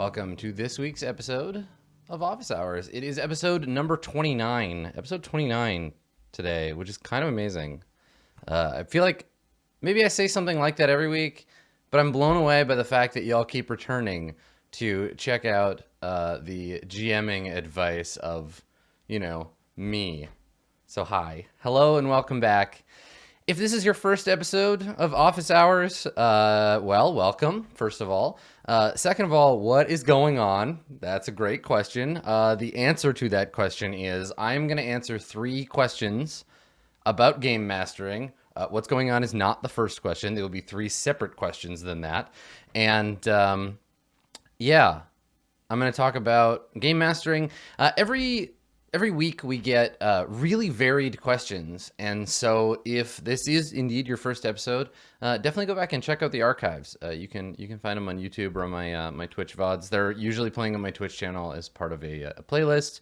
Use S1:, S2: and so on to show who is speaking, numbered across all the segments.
S1: Welcome to this week's episode of Office Hours. It is episode number 29. Episode 29 today, which is kind of amazing. I feel like maybe I say something like that every week, but I'm blown away by the fact that y'all keep returning to check out the GMing advice of, me. So hi. Hello and welcome back. If this is your first episode of Office Hours, well, welcome, first of all. Second of all, what is going on? That's a great question. The answer to that question is I'm going to answer 3 questions about game mastering. What's going on is not the first question. There will be 3 separate questions than that. And yeah, I'm going to talk about game mastering. Every week we get really varied questions, and so if this is indeed your first episode, definitely go back and check out the archives. You can find them on YouTube or on my Twitch VODs. They're usually playing on my Twitch channel as part of a playlist,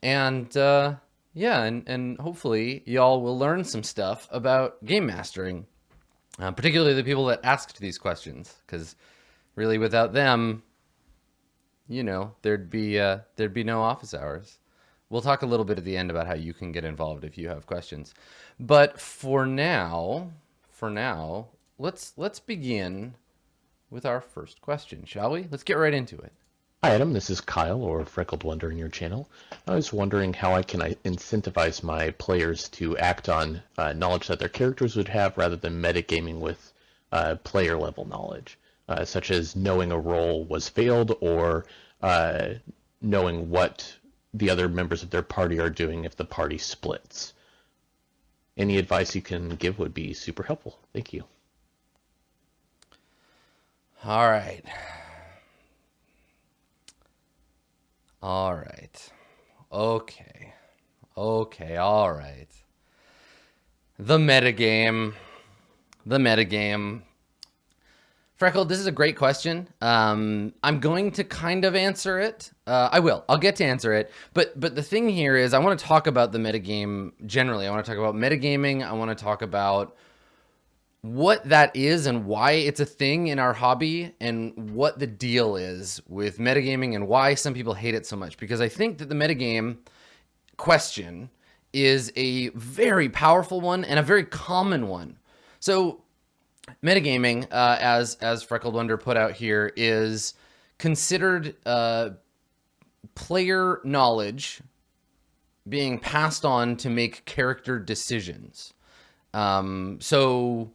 S1: and yeah, and hopefully y'all will learn some stuff about game mastering, particularly the people that asked these questions, because really without them, there'd be no Office Hours. We'll talk a little bit at the end about how you can get involved if you have questions. But for now, let's begin with our first question, shall we? Let's get right into it.
S2: Hi Adam, this is Kyle, or Freckled Wonder in your channel. I was wondering how I can incentivize my players to act on knowledge that their characters would have rather than metagaming with player level knowledge, such as knowing a roll was failed or knowing what the other members of their party are doing if the party splits. Any advice you can give would be super helpful. Thank you.
S1: All right. Okay, all right. The metagame. Freckled, this is a great question. I'm going to kind of answer it. I'll get to answer it. But the thing here is I want to talk about the metagame generally. I want to talk about metagaming. I want to talk about what that is and why it's a thing in our hobby and what the deal is with metagaming and why some people hate it so much. Because I think that the metagame question is a very powerful one and a very common one. So metagaming, as Freckled Wonder put out here, is considered player knowledge being passed on to make character decisions. So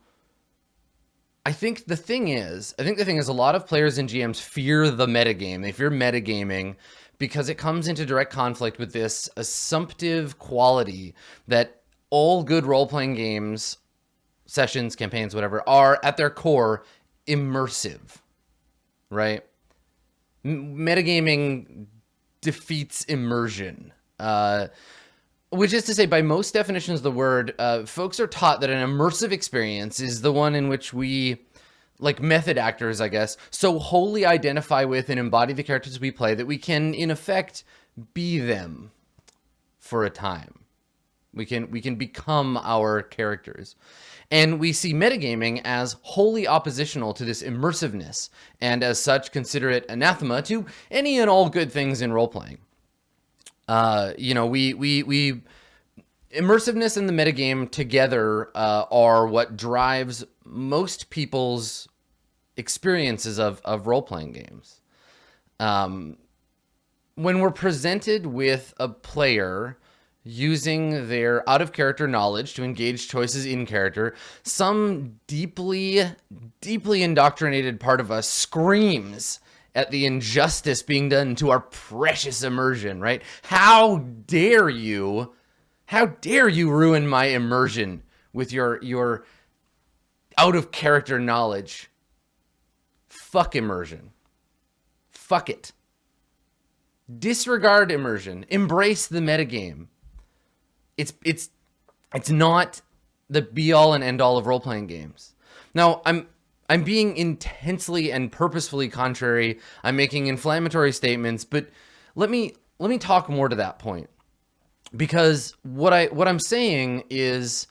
S1: I think the thing is a lot of players and GMs fear the metagame. They fear metagaming because it comes into direct conflict with this assumptive quality that all good role-playing games, sessions, campaigns, whatever, are at their core immersive, right? Metagaming defeats immersion, which is to say, by most definitions of the word, folks are taught that an immersive experience is the one in which we, like method actors, I guess, so wholly identify with and embody the characters we play that we can, in effect, be them for a time. We can become our characters. And we see metagaming as wholly oppositional to this immersiveness, and as such consider it anathema to any and all good things in role-playing. We immersiveness and the metagame together are what drives most people's experiences of role-playing games. When we're presented with a player using their out-of-character knowledge to engage choices in character, some deeply indoctrinated part of us screams at the injustice being done to our precious immersion, right? How dare you ruin my immersion with your out-of-character knowledge? Fuck immersion. Fuck it. Disregard immersion. Embrace the metagame. It's not the be-all and end-all of role-playing games. Now, I'm being intensely and purposefully contrary. I'm making inflammatory statements, but let me talk more to that point. Because what I'm saying is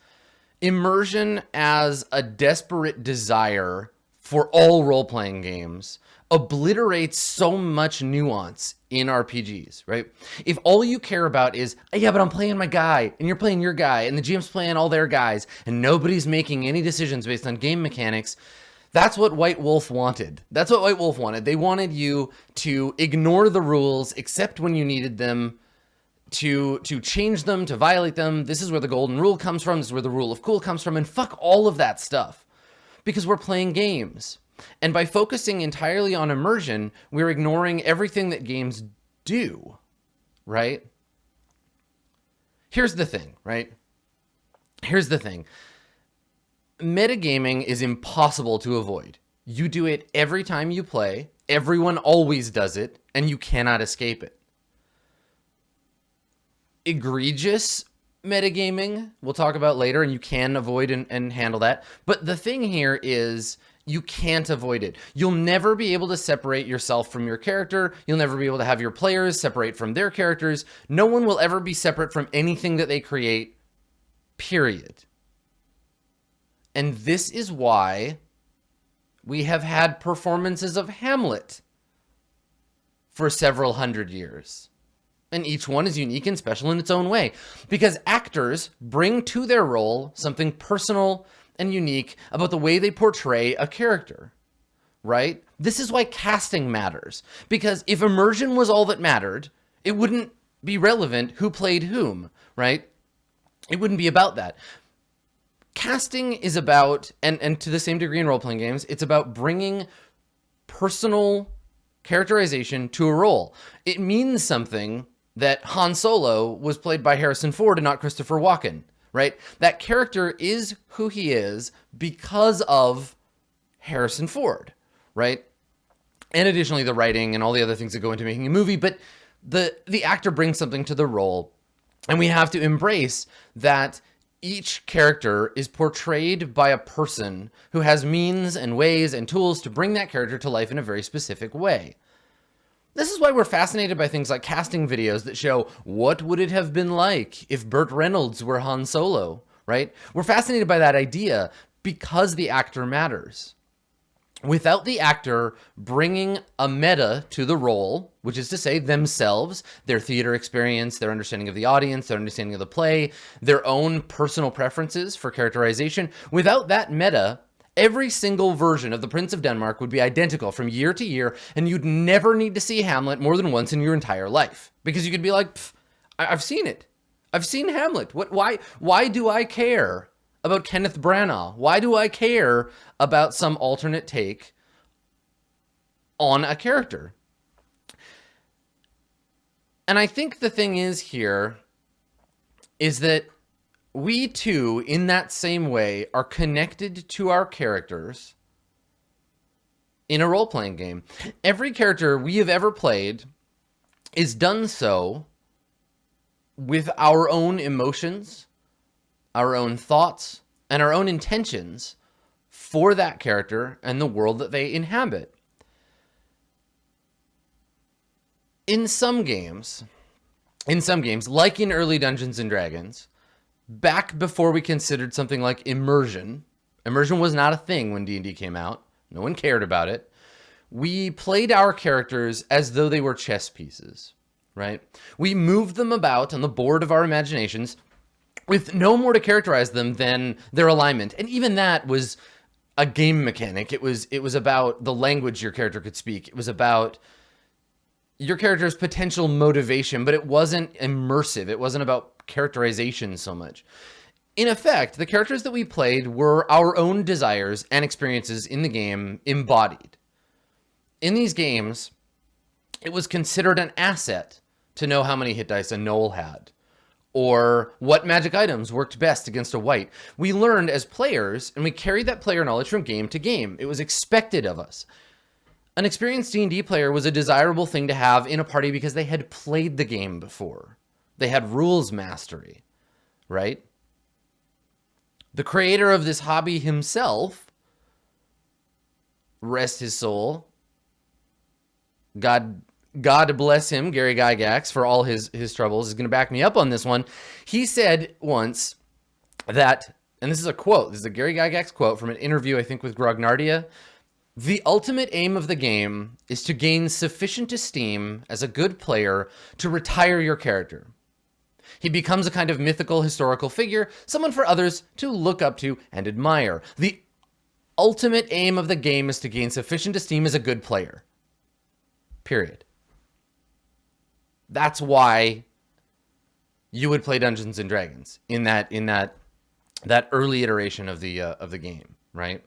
S1: immersion as a desperate desire for all role-playing games obliterates so much nuance in RPGs, right? If all you care about is, yeah, but I'm playing my guy, and you're playing your guy, and the GM's playing all their guys, and nobody's making any decisions based on game mechanics, that's what White Wolf wanted. That's what White Wolf wanted. They wanted you to ignore the rules, except when you needed them, to change them, to violate them. This is where the golden rule comes from. This is where the rule of cool comes from, and fuck all of that stuff. Because we're playing games. And by focusing entirely on immersion, we're ignoring everything that games do, right? Here's the thing, right? Here's the thing. Metagaming is impossible to avoid. You do it every time you play. Everyone always does it, and you cannot escape it. Egregious metagaming we'll talk about later, and you can avoid and handle that. But the thing here is you can't avoid it. You'll never be able to separate yourself from your character. You'll never be able to have your players separate from their characters. No one will ever be separate from anything that they create, period. And this is why we have had performances of Hamlet for several hundred years. And each one is unique and special in its own way. Because actors bring to their role something personal and unique about the way they portray a character, right? This is why casting matters. Because if immersion was all that mattered, it wouldn't be relevant who played whom, right? It wouldn't be about that. Casting is about, and to the same degree in role-playing games, it's about bringing personal characterization to a role. It means something that Han Solo was played by Harrison Ford and not Christopher Walken, right? That character is who he is because of Harrison Ford, right? And additionally, the writing and all the other things that go into making a movie, but the actor brings something to the role, and we have to embrace that each character is portrayed by a person who has means and ways and tools to bring that character to life in a very specific way. This is why we're fascinated by things like casting videos that show what would it have been like if Burt Reynolds were Han Solo, right? We're fascinated by that idea because the actor matters. Without the actor bringing a meta to the role, which is to say themselves, their theater experience, their understanding of the audience, their understanding of the play, their own personal preferences for characterization, without that meta, every single version of The Prince of Denmark would be identical from year to year, and you'd never need to see Hamlet more than once in your entire life. Because you could be like, I've seen it. I've seen Hamlet. Why do I care about Kenneth Branagh? Why do I care about some alternate take on a character? And I think the thing is here is that we too, in that same way, are connected to our characters in a role-playing game. Every character we have ever played is done so with our own emotions, our own thoughts, and our own intentions for that character and the world that they inhabit. In some games, like in early Dungeons and Dragons, back before we considered something like immersion was not a thing when D&D came out. No one cared about it. We played our characters as though they were chess pieces, right? We moved them about on the board of our imaginations with no more to characterize them than their alignment. And even that was a game mechanic. It was about the language your character could speak. It was about your character's potential motivation, but it wasn't immersive. It wasn't about characterization so much. In effect, the characters that we played were our own desires and experiences in the game embodied. In these games, it was considered an asset to know how many hit dice a gnoll had, or what magic items worked best against a wight. We learned as players, and we carried that player knowledge from game to game. It was expected of us. An experienced D&D player was a desirable thing to have in a party because they had played the game before. They had rules mastery, right? The creator of this hobby himself, rest his soul, God bless him, Gary Gygax, for all his troubles, is going to back me up on this one. He said once that, and this is a quote, this is a Gary Gygax quote from an interview, I think, with Grognardia. The ultimate aim of the game is to gain sufficient esteem as a good player to retire your character. He becomes a kind of mythical historical figure, someone for others to look up to and admire. The ultimate aim of the game is to gain sufficient esteem as a good player. Period. That's why you would play Dungeons and Dragons in that early iteration of the game, right?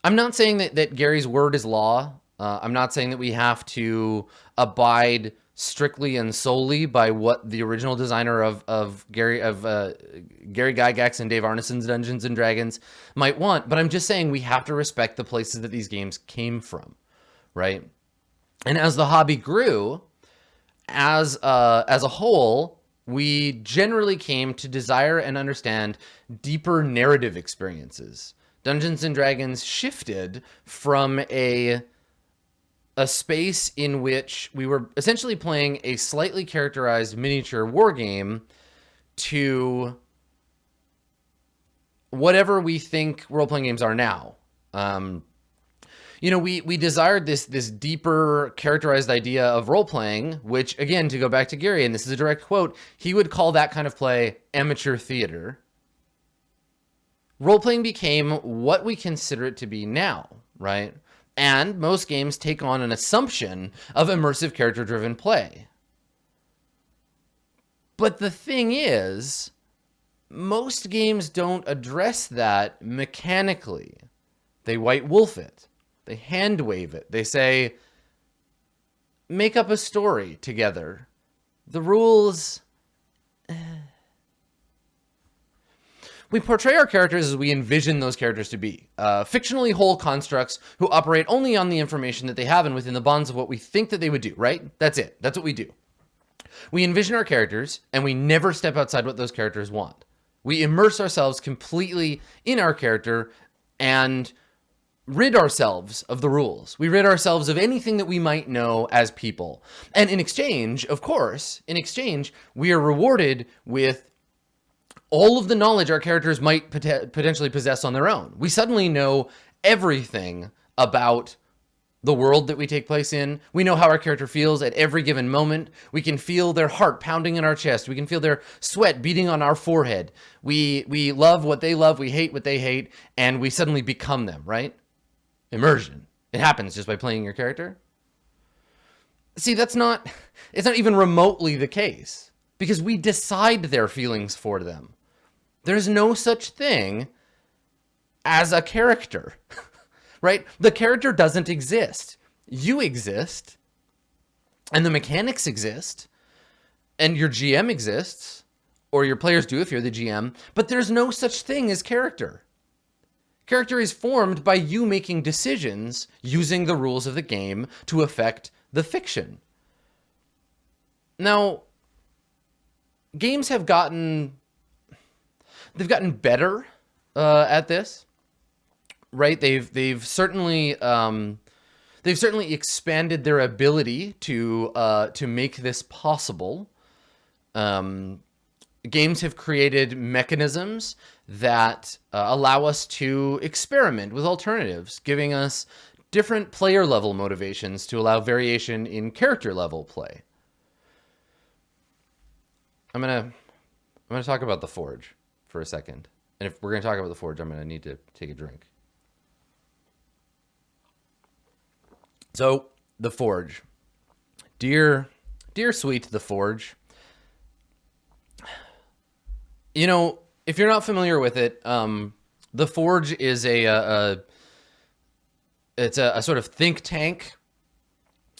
S1: I'm not saying that Gary's word is law. I'm not saying that we have to abide strictly and solely by what the original designer of Gary Gygax and Dave Arneson's Dungeons and Dragons might want, but I'm just saying we have to respect the places that these games came from, right? And as the hobby grew, as a whole, we generally came to desire and understand deeper narrative experiences. Dungeons and Dragons shifted from a space in which we were essentially playing a slightly characterized miniature war game to whatever we think role-playing games are now. We desired this deeper characterized idea of role-playing, which, again, to go back to Gary, and this is a direct quote, he would call that kind of play amateur theater. Role-playing became what we consider it to be now, right? And most games take on an assumption of immersive character-driven play. But the thing is, most games don't address that mechanically. They white wolf it. They hand wave it. They say, make up a story together. The rules... We portray our characters as we envision those characters to be. Fictionally whole constructs who operate only on the information that they have and within the bonds of what we think that they would do, right? That's it. That's what we do. We envision our characters, and we never step outside what those characters want. We immerse ourselves completely in our character and rid ourselves of the rules. We rid ourselves of anything that we might know as people. And in exchange, of course, we are rewarded with all of the knowledge our characters might potentially possess on their own. We suddenly know everything about the world that we take place in. We know how our character feels at every given moment. We can feel their heart pounding in our chest. We can feel their sweat beating on our forehead. We love what they love. We hate what they hate. And we suddenly become them, right? Immersion. It happens just by playing your character. See, it's not even remotely the case because we decide their feelings for them. There's no such thing as a character, right? The character doesn't exist. You exist, and the mechanics exist, and your GM exists, or your players do if you're the GM, but there's no such thing as character. Character is formed by you making decisions using the rules of the game to affect the fiction. Now, games have gotten better at this, right? They've certainly expanded their ability to make this possible. Games have created mechanisms that allow us to experiment with alternatives, giving us different player level motivations to allow variation in character level play. I'm gonna talk about the Forge for a second. And if we're going to talk about the Forge, I'm going to need to take a drink. So, the Forge. Dear sweet the Forge. You know, if you're not familiar with it, the Forge is it's a sort of think tank.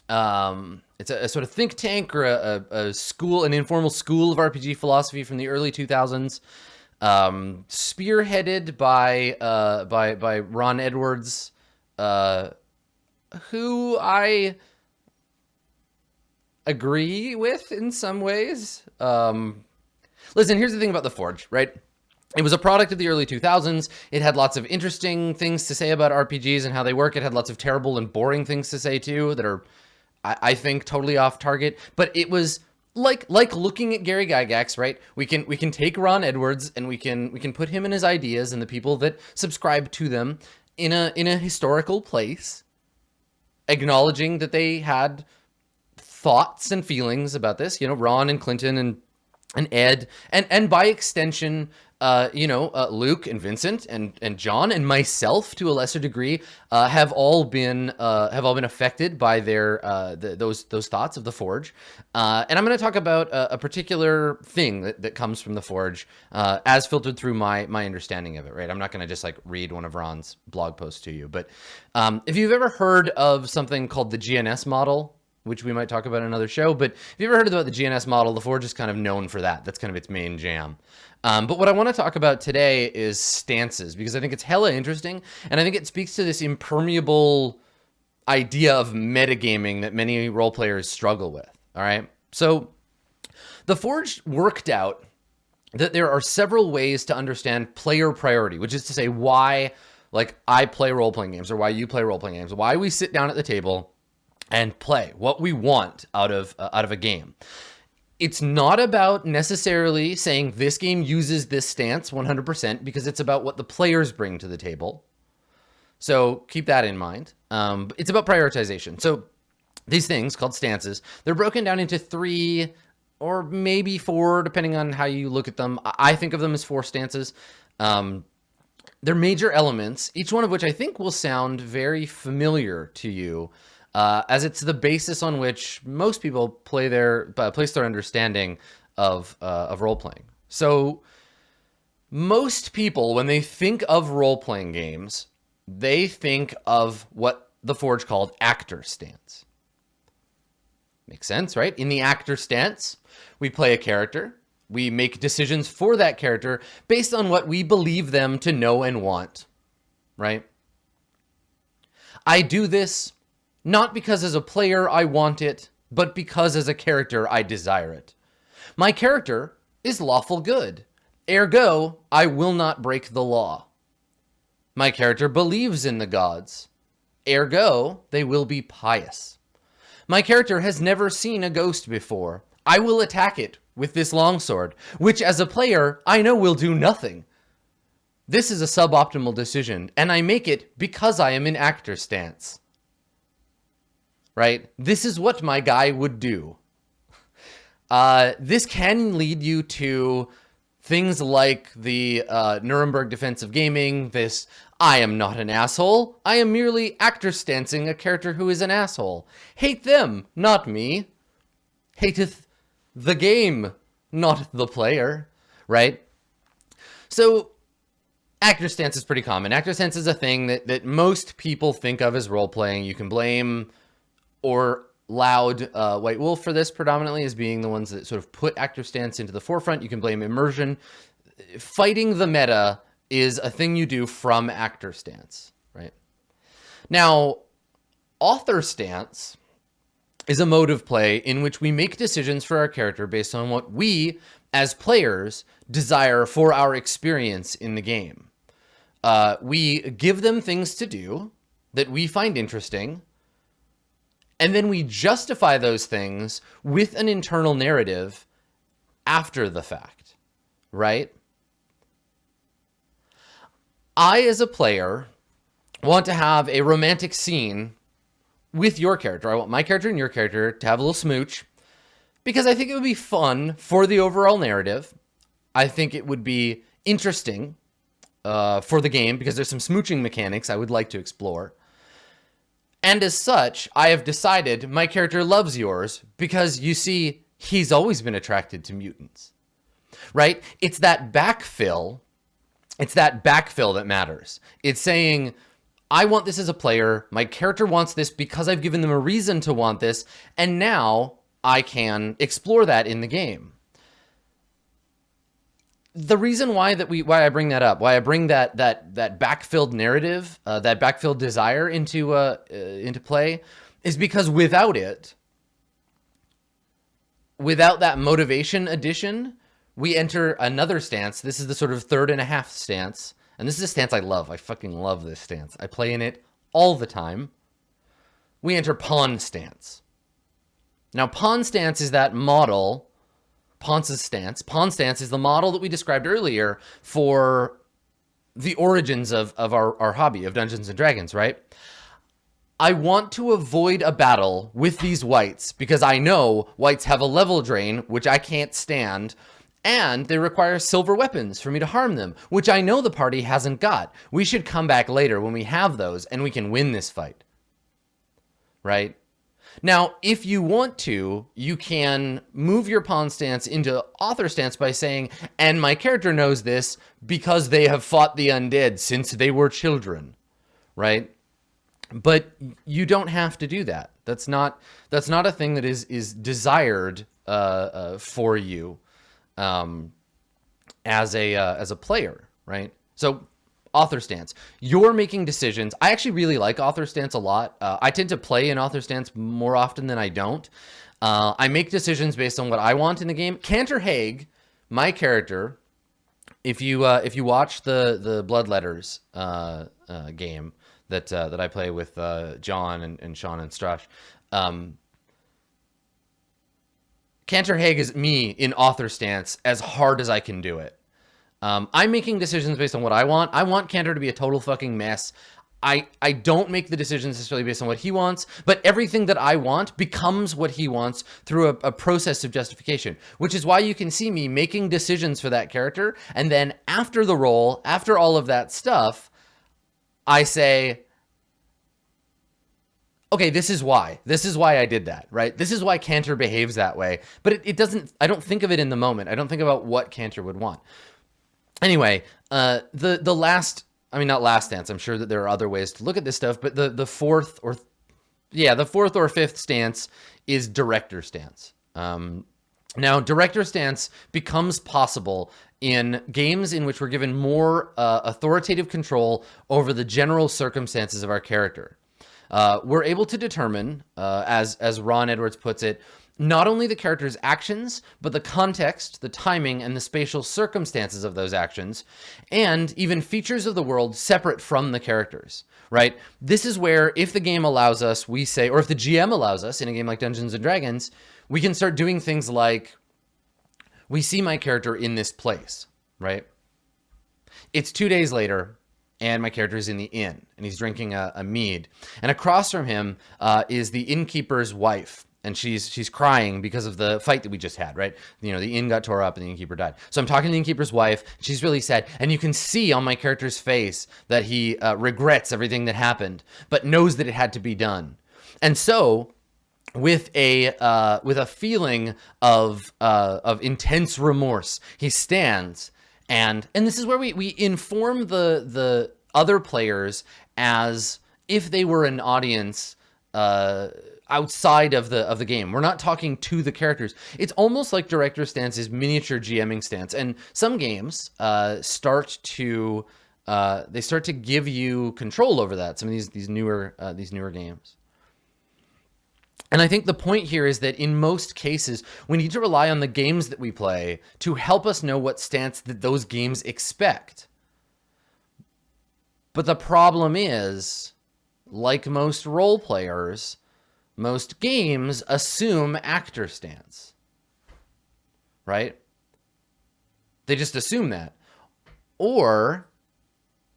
S1: It's a sort of think tank or a school, an informal school of RPG philosophy from the early 2000s. Spearheaded by Ron Edwards, who I agree with in some ways. Listen, here's the thing about the Forge, right? It was a product of the early 2000s. It had lots of interesting things to say about RPGs and how they work. It had lots of terrible and boring things to say too that are, I think, totally off target. But it was like looking at Gary Gygax, right? We can take Ron Edwards and we can put him and his ideas and the people that subscribe to them in a historical place, acknowledging that they had thoughts and feelings about this. You know, Ron and Clinton and Ed, and by extension, Luke and Vincent and John and myself to a lesser degree have all been affected by those thoughts of the Forge. And I'm going to talk about a particular thing that comes from the Forge as filtered through my understanding of it. Right, I'm not going to just like read one of Ron's blog posts to you, but if you've ever heard of something called the GNS model, which we might talk about in another show, but if you ever heard about the GNS model, the Forge is kind of known for that. That's kind of its main jam. But what I want to talk about today is stances, because I think it's hella interesting, and I think it speaks to this impermeable idea of metagaming that many role players struggle with. All right, so the Forge worked out that there are several ways to understand player priority, which is to say why, like, I play role-playing games, or why you play role-playing games, why we sit down at the table and play what we want out of a game. It's not about necessarily saying this game uses this stance 100%, because it's about what the players bring to the table. So keep that in mind. It's about prioritization. So these things called stances, they're broken down into 3 or maybe 4, depending on how you look at them. I think of them as 4 stances. They're major elements, each one of which I think will sound very familiar to you, as it's the basis on which most people place their understanding of role-playing. So most people, when they think of role-playing games, they think of what the Forge called actor stance. Makes sense, right? In the actor stance, we play a character. We make decisions for that character based on what we believe them to know and want, right? I do this not because as a player I want it, but because as a character I desire it. My character is lawful good. Ergo, I will not break the law. My character believes in the gods. Ergo, they will be pious. My character has never seen a ghost before. I will attack it with this longsword, which as a player I know will do nothing. This is a suboptimal decision, and I make it because I am in actor stance. Right? This is what my guy would do. This can lead you to things like the Nuremberg defense of gaming, this I am not an asshole, I am merely actor stancing a character who is an asshole. Hate them, not me. Hateth the game, not the player, right? So actor stance is pretty common. Actor stance is a thing that most people think of as role-playing. You can blame or Loud, White Wolf for this predominantly as being the ones that sort of put actor stance into the forefront. You can blame immersion. Fighting the meta is a thing you do from actor stance, right? Now, author stance is a mode of play in which we make decisions for our character based on what we, as players, desire for our experience in the game. We give them things to do that we find interesting, and then we justify those things with an internal narrative after the fact, right? I, as a player, want to have a romantic scene with your character. I want my character and your character to have a little smooch because I think it would be fun for the overall narrative. I think it would be interesting for the game because there's some smooching mechanics I would like to explore. And as such, I have decided my character loves yours because, you see, he's always been attracted to mutants, right? It's that backfill. It's that backfill that matters. It's saying, I want this as a player. My character wants this because I've given them a reason to want this. And now I can explore that in the game. The reason why I bring that up, why I bring that backfilled narrative, that backfilled desire into play, is because without it, without that motivation addition, we enter another stance. This is the sort of 3.5 stance, and this is a stance I love. I fucking love this stance. I play in it all the time. We enter pawn stance. Now, pawn stance is that model. Ponce's stance. Pawn stance is the model that we described earlier for the origins of our hobby of Dungeons and Dragons, right? I want to avoid a battle with these whites because I know whites have a level drain, which I can't stand, and they require silver weapons for me to harm them, which I know the party hasn't got. We should come back later when we have those and we can win this fight. Right? Now, if you want to, you can move your pawn stance into author stance by saying, and my character knows this because they have fought the undead since they were children, right? But you don't have to do that. That's not a thing that is desired for you as a player, right? So author stance. You're making decisions. I actually really like author stance a lot. I tend to play in author stance more often than I don't. I make decisions based on what I want in the game. Cantor Hague, my character, if you watch the Blood Letters game that I play with John and Sean and Strush, Cantor Hague is me in author stance as hard as I can do it. I'm making decisions based on what I want. I want Cantor to be a total fucking mess. I don't make the decisions necessarily based on what he wants, but everything that I want becomes what he wants through a process of justification, which is why you can see me making decisions for that character. And then after the roll, after all of that stuff, I say, okay, this is why I did that, right? This is why Cantor behaves that way, but it doesn't, I don't think of it in the moment. I don't think about what Cantor would want. Anyway, the last, I mean, not last stance. I'm sure that there are other ways to look at this stuff, but the fourth or fifth stance is director stance. Now, director stance becomes possible in games in which we're given more authoritative control over the general circumstances of our character. We're able to determine, as Ron Edwards puts it, not only the character's actions, but the context, the timing, and the spatial circumstances of those actions, and even features of the world separate from the characters, right? This is where, if the game allows us, we say, or if the GM allows us in a game like Dungeons & Dragons, we can start doing things like, we see my character in this place, right? It's 2 days later, and my character is in the inn, and he's drinking a mead. And across from him is the innkeeper's wife. And she's crying because of the fight that we just had, right? You know, the inn got tore up and the innkeeper died. So I'm talking to the innkeeper's wife. She's really sad. And you can see on my character's face that he regrets everything that happened, but knows that it had to be done. And so with a feeling of intense remorse, he stands and this is where we inform the other players as if they were an audience outside of the game. We're not talking to the characters. It's almost like director stance is miniature GMing stance. And some games start to give you control over that. Some of these newer games. And I think the point here is that in most cases, we need to rely on the games that we play to help us know what stance that those games expect. But the problem is, like most role players, most games assume actor stance, right? They just assume that. Or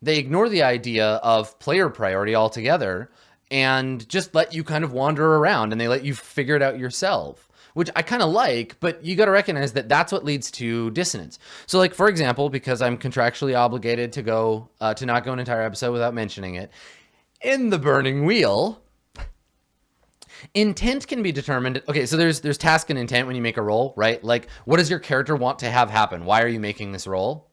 S1: they ignore the idea of player priority altogether and just let you kind of wander around and they let you figure it out yourself, which I kind of like, but you got to recognize that that's what leads to dissonance. So like, for example, because I'm contractually obligated to not go an entire episode without mentioning it, in the Burning Wheel, intent can be determined. Okay, so there's task and intent when you make a roll, right? Like, what does your character want to have happen? Why are you making this roll?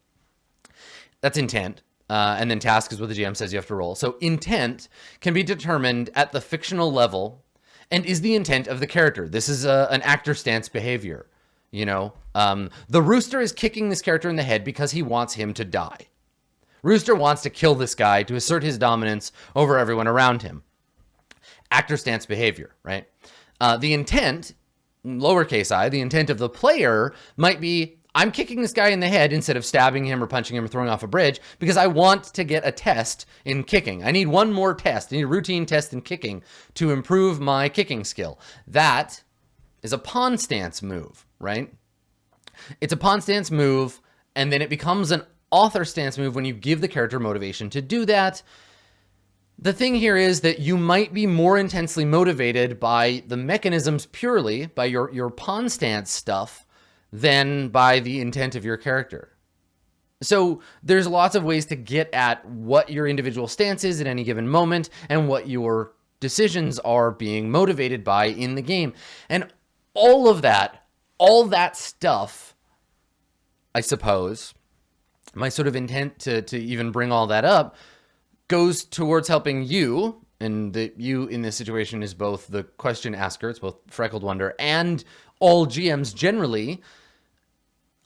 S1: That's intent. And then task is what the GM says you have to roll. So intent can be determined at the fictional level and is the intent of the character. This is an actor stance behavior. You know, the Rooster is kicking this character in the head because he wants him to die. Rooster wants to kill this guy to assert his dominance over everyone around him. Actor stance behavior, right? The intent, lowercase I, the intent of the player might be, I'm kicking this guy in the head instead of stabbing him or punching him or throwing off a bridge because I want to get a test in kicking. I need one more test. I need a routine test in kicking to improve my kicking skill. That is a pawn stance move, right? It's a pawn stance move, and then it becomes author stance move when you give the character motivation to do that. The thing here is that you might be more intensely motivated by the mechanisms purely, by your pawn stance stuff, than by the intent of your character. So there's lots of ways to get at what your individual stance is at any given moment and what your decisions are being motivated by in the game. And all that stuff, I suppose, my sort of intent to even bring all that up goes towards helping you, and the you in this situation is both the question asker, it's both Freckled Wonder and all GMs generally,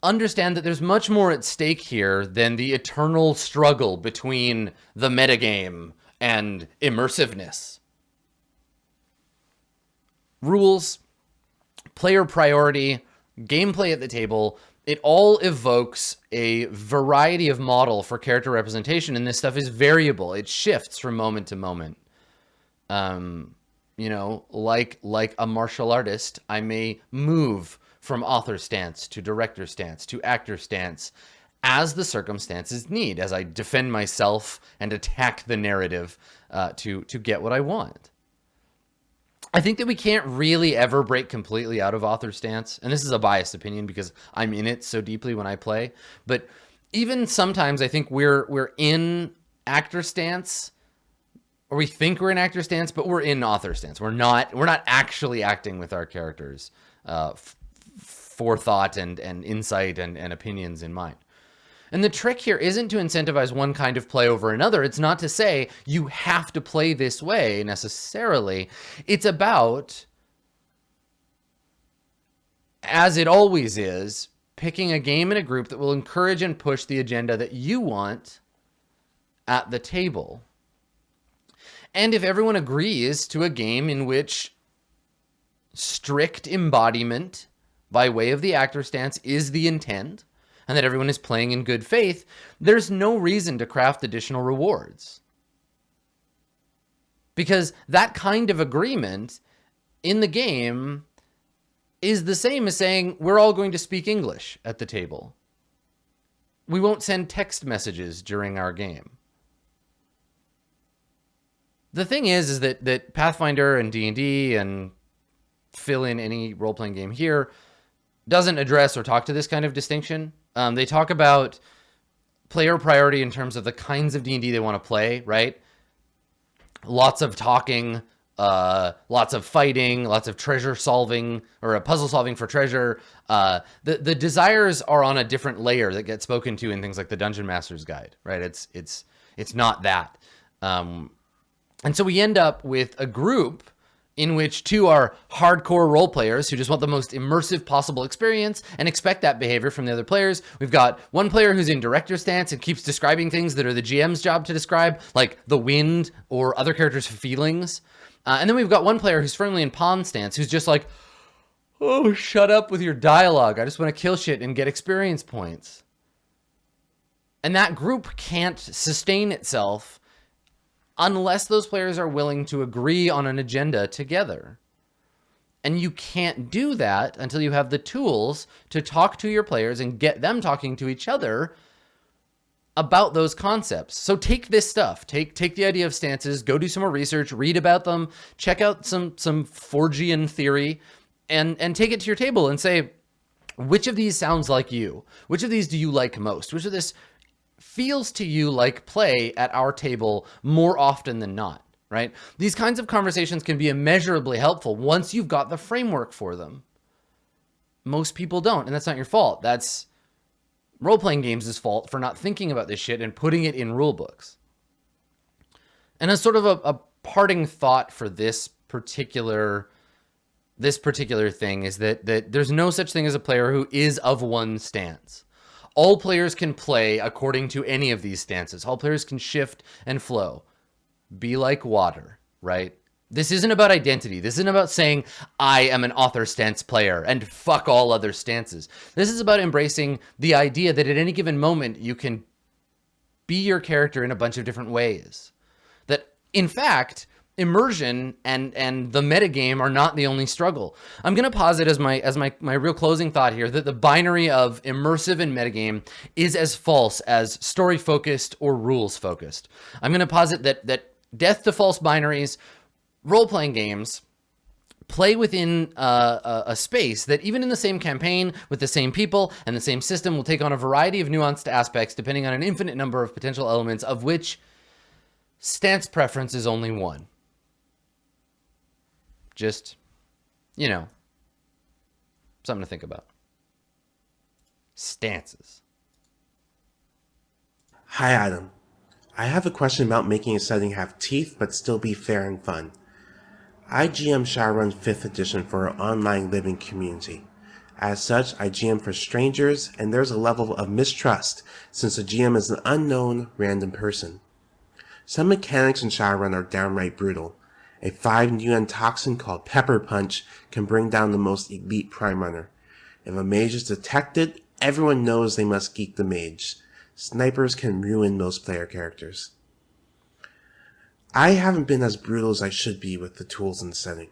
S1: understand that there's much more at stake here than the eternal struggle between the metagame and immersiveness. Rules, player priority, gameplay at the table, it all evokes a variety of model for character representation, and this stuff is variable. It shifts from moment to moment. You know, like a martial artist, I may move from author stance to director stance to actor stance as the circumstances need, as I defend myself and attack the narrative to get what I want. I think that we can't really ever break completely out of author stance. And this is a biased opinion because I'm in it so deeply when I play. But even sometimes I think we're in actor stance, or we think we're in actor stance, but we're in author stance. We're not actually acting with our characters' forethought and insight and opinions in mind. And the trick here isn't to incentivize one kind of play over another. It's not to say you have to play this way necessarily. It's about, as it always is, picking a game in a group that will encourage and push the agenda that you want at the table. And if everyone agrees to a game in which strict embodiment by way of the actor stance is the intent, and that everyone is playing in good faith, there's no reason to craft additional rewards. Because that kind of agreement in the game is the same as saying, we're all going to speak English at the table. We won't send text messages during our game. The thing is that Pathfinder and D&D and fill in any role-playing game here doesn't address or talk to this kind of distinction. They talk about player priority in terms of the kinds of D&D they want to play, right? Lots of talking, lots of fighting, lots of treasure solving, or a puzzle solving for treasure. The desires are on a different layer that get spoken to in things like the Dungeon Master's Guide, right? It's not that. And so we end up with a group in which two are hardcore role players who just want the most immersive possible experience and expect that behavior from the other players. We've got one player who's in director stance and keeps describing things that are the GM's job to describe, like the wind or other characters' feelings. And then we've got one player who's firmly in pawn stance, who's just like, oh, shut up with your dialogue. I just want to kill shit and get experience points. And that group can't sustain itself unless those players are willing to agree on an agenda together. And you can't do that until you have the tools to talk to your players and get them talking to each other about those concepts. So take this stuff, take the idea of stances, go do some more research, read about them, check out some Forgian theory, and take it to your table and say, which of these sounds like you? Which of these do you like most? Which of this feels to you like play at our table more often than not, right? These kinds of conversations can be immeasurably helpful once you've got the framework for them. Most people don't, and that's not your fault. That's role-playing games' fault for not thinking about this shit and putting it in rule books. And as sort of a parting thought for this particular thing is that there's no such thing as a player who is of one stance. All players can play according to any of these stances. All players can shift and flow. Be like water, right? This isn't about identity. This isn't about saying, I am an author stance player and fuck all other stances. This is about embracing the idea that at any given moment, you can be your character in a bunch of different ways. That, in fact, immersion and the metagame are not the only struggle. I'm going to posit as my real closing thought here that the binary of immersive and metagame is as false as story focused or rules focused. I'm going to posit that death to false binaries, role-playing games play within a space that even in the same campaign with the same people and the same system will take on a variety of nuanced aspects depending on an infinite number of potential elements, of which stance preference is only one. Just, you know, something to think about. Stances.
S3: Hi, Adam. I have a question about making a setting have teeth but still be fair and fun. I GM Shadowrun 5th edition for our online living community. As such, I GM for strangers, and there's a level of mistrust since the GM is an unknown, random person. Some mechanics in Shadowrun are downright brutal. A 5-UN toxin called Pepper Punch can bring down the most elite Prime Runner. If a mage is detected, everyone knows they must geek the mage. Snipers can ruin most player characters. I haven't been as brutal as I should be with the tools in the setting.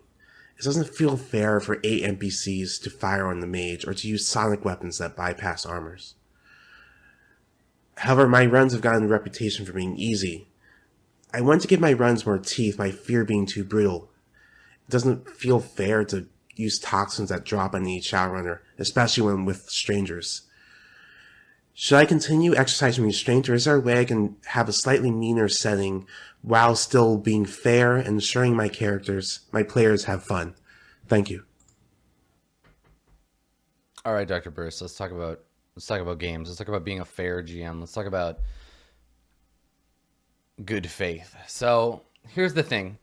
S3: It doesn't feel fair for 8 NPCs to fire on the mage or to use sonic weapons that bypass armors. However, my runs have gotten a reputation for being easy. I want to give my runs more teeth by fear being too brutal. It doesn't feel fair to use toxins that drop on each Shadowrunner, especially when with strangers. Should I continue exercising restraint, or is there a way I can have a slightly meaner setting while still being fair and ensuring my players have fun? Thank you.
S1: All right, Dr. Bruce, let's talk about games. Let's talk about being a fair GM. Let's talk about good faith. So here's the thing.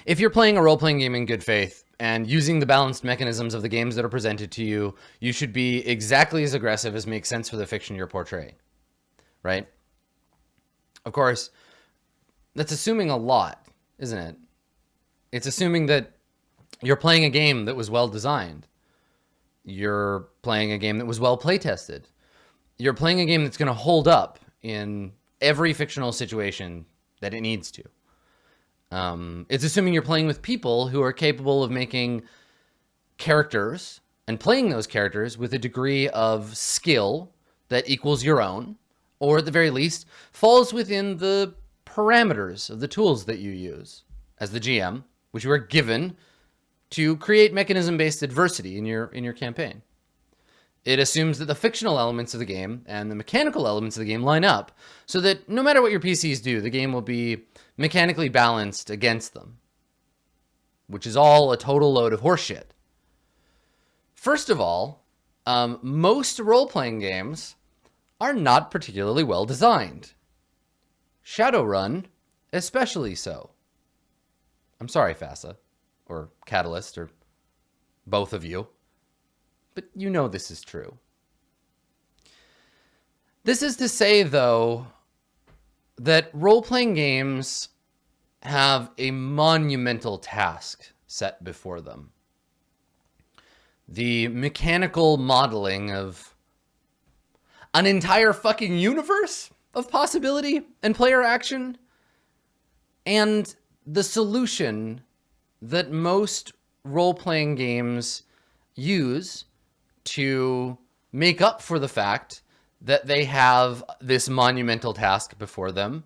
S1: If you're playing a role-playing game in good faith and using the balanced mechanisms of the games that are presented to you, you should be exactly as aggressive as makes sense for the fiction you're portraying, right? Of course, that's assuming a lot, isn't it? It's assuming that you're playing a game that was well designed. You're playing a game that was well play-tested. You're playing a game that's going to hold up in every fictional situation that it needs to. It's assuming you're playing with people who are capable of making characters and playing those characters with a degree of skill that equals your own, or at the very least, falls within the parameters of the tools that you use as the GM, which you are given to create mechanism-based adversity in your campaign. It assumes that the fictional elements of the game and the mechanical elements of the game line up so that no matter what your PCs do, the game will be mechanically balanced against them, which is all a total load of horseshit. First of all, most role-playing games are not particularly well designed. Shadowrun, especially so. I'm sorry, FASA, or Catalyst, or both of you. But you know this is true. This is to say, though, that role-playing games have a monumental task set before them. The mechanical modeling of an entire fucking universe of possibility and player action, and the solution that most role-playing games use to make up for the fact that they have this monumental task before them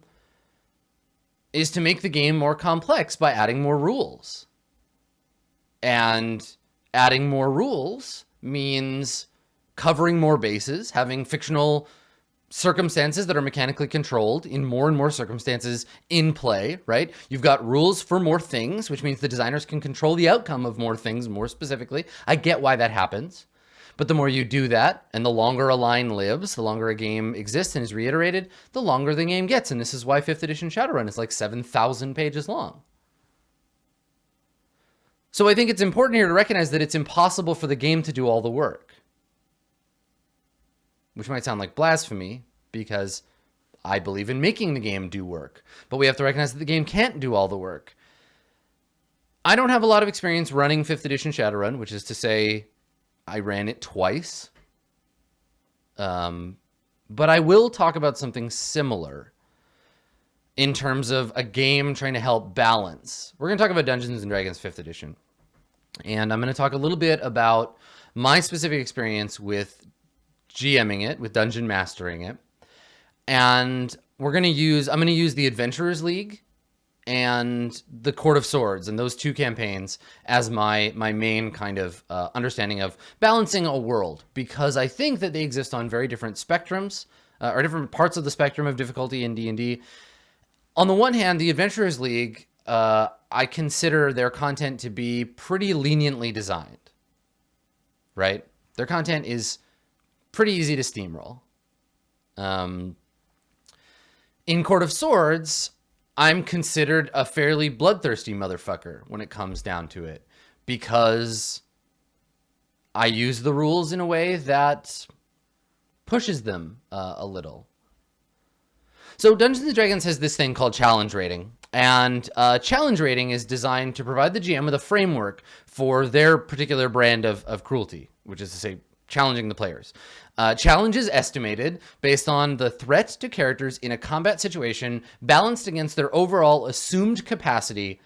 S1: is to make the game more complex by adding more rules. And adding more rules means covering more bases, having fictional circumstances that are mechanically controlled in more and more circumstances in play, right? You've got rules for more things, which means the designers can control the outcome of more things more specifically. I get why that happens. But the more you do that, and the longer a line lives, the longer a game exists and is reiterated, the longer the game gets. And this is why 5th edition Shadowrun is like 7,000 pages long. So I think it's important here to recognize that it's impossible for the game to do all the work. Which might sound like blasphemy, because I believe in making the game do work. But we have to recognize that the game can't do all the work. I don't have a lot of experience running 5th edition Shadowrun, which is to say I ran it twice. But I will talk about something similar. in terms of a game trying to help balance. We're going to talk about Dungeons & Dragons 5th edition. And I'm going to talk a little bit about my specific experience with GMing it, with dungeon mastering it. And I'm going to use the Adventurers League and the Court of Swords and those two campaigns as my main kind of understanding of balancing a world, because I think that they exist on very different spectrums or different parts of the spectrum of difficulty in D&D. On the one hand, the Adventurers League, I consider their content to be pretty leniently designed, right? Their content is pretty easy to steamroll. In Court of Swords, I'm considered a fairly bloodthirsty motherfucker when it comes down to it, because I use the rules in a way that pushes them a little. So Dungeons & Dragons has this thing called challenge rating, and challenge rating is designed to provide the GM with a framework for their particular brand of cruelty, which is to say challenging the players. Challenge is estimated based on the threat to characters in a combat situation balanced against their overall assumed capacity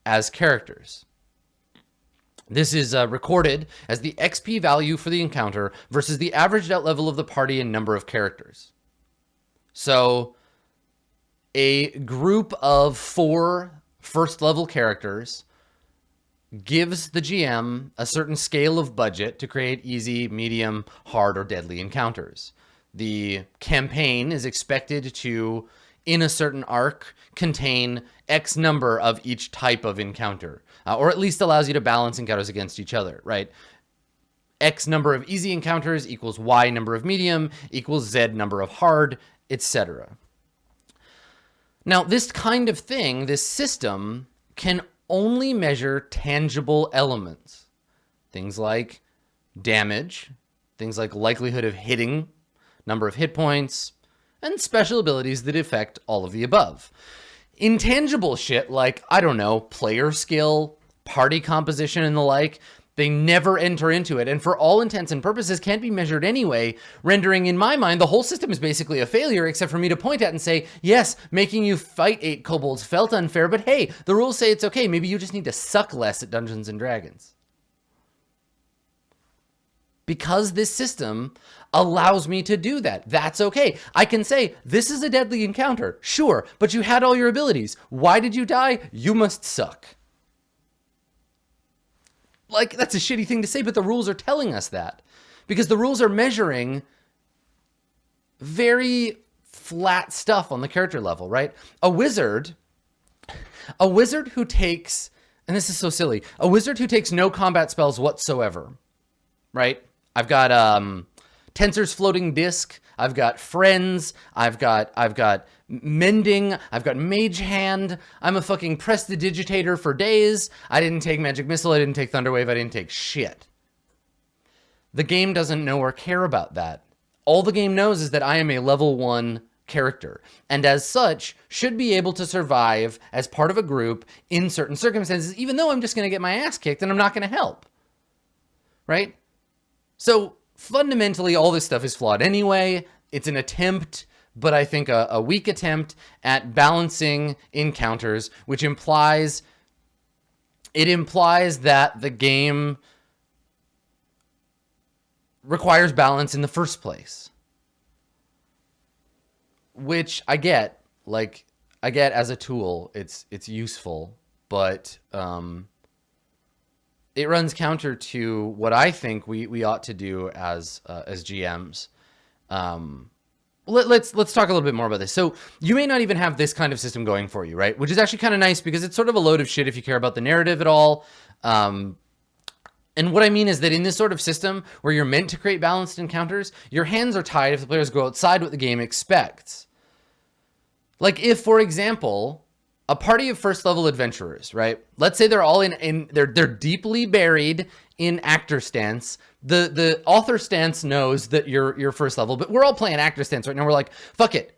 S1: as characters. This is recorded as the XP value for the encounter versus the averaged out level of the party and number of characters. So a group of 4 first level characters gives the GM a certain scale of budget to create easy, medium, hard, or deadly encounters. The campaign is expected to, in a certain arc, contain X number of each type of encounter, or at least allows you to balance encounters against each other, right? X number of easy encounters equals Y number of medium equals Z number of hard, etc. Now, this kind of thing, this system, can only measure tangible elements. Things like damage, things like likelihood of hitting, number of hit points, and special abilities that affect all of the above. Intangible shit like, I don't know, player skill, party composition, and the like, they never enter into it, and for all intents and purposes can't be measured anyway, rendering, in my mind, the whole system is basically a failure, except for me to point at and say, yes, making you fight 8 kobolds felt unfair, but hey, the rules say it's okay, maybe you just need to suck less at Dungeons & Dragons. Because this system allows me to do that. That's okay. I can say, this is a deadly encounter, sure, but you had all your abilities. Why did you die? You must suck. Like, that's a shitty thing to say, but the rules are telling us that. Because the rules are measuring very flat stuff on the character level, right? A wizard who takes, and this is so silly, a wizard who takes no combat spells whatsoever, right? I've got Tensor's Floating Disc, I've got Friends, I've got Mending, I've got Mage Hand, I'm a fucking Prestidigitator for days, I didn't take Magic Missile, I didn't take Thunderwave, I didn't take shit. The game doesn't know or care about that. All the game knows is that I am a level 1 character, and as such, should be able to survive as part of a group in certain circumstances, even though I'm just going to get my ass kicked and I'm not going to help. Right? So, fundamentally, all this stuff is flawed anyway. It's an attempt, but I think a weak attempt at balancing encounters, which implies that the game requires balance in the first place. Which I get, as a tool, it's useful, but it runs counter to what I think we ought to do as GMs. Let's talk a little bit more about this. So you may not even have this kind of system going for you, right? Which is actually kind of nice because it's sort of a load of shit if you care about the narrative at all. And what I mean is that in this sort of system where you're meant to create balanced encounters, your hands are tied if the players go outside what the game expects. Like if, for example, a party of first level adventurers, right? Let's say they're all they're deeply buried in actor stance. The author stance knows that you're first level, but we're all playing actor stance right now. We're like, fuck it.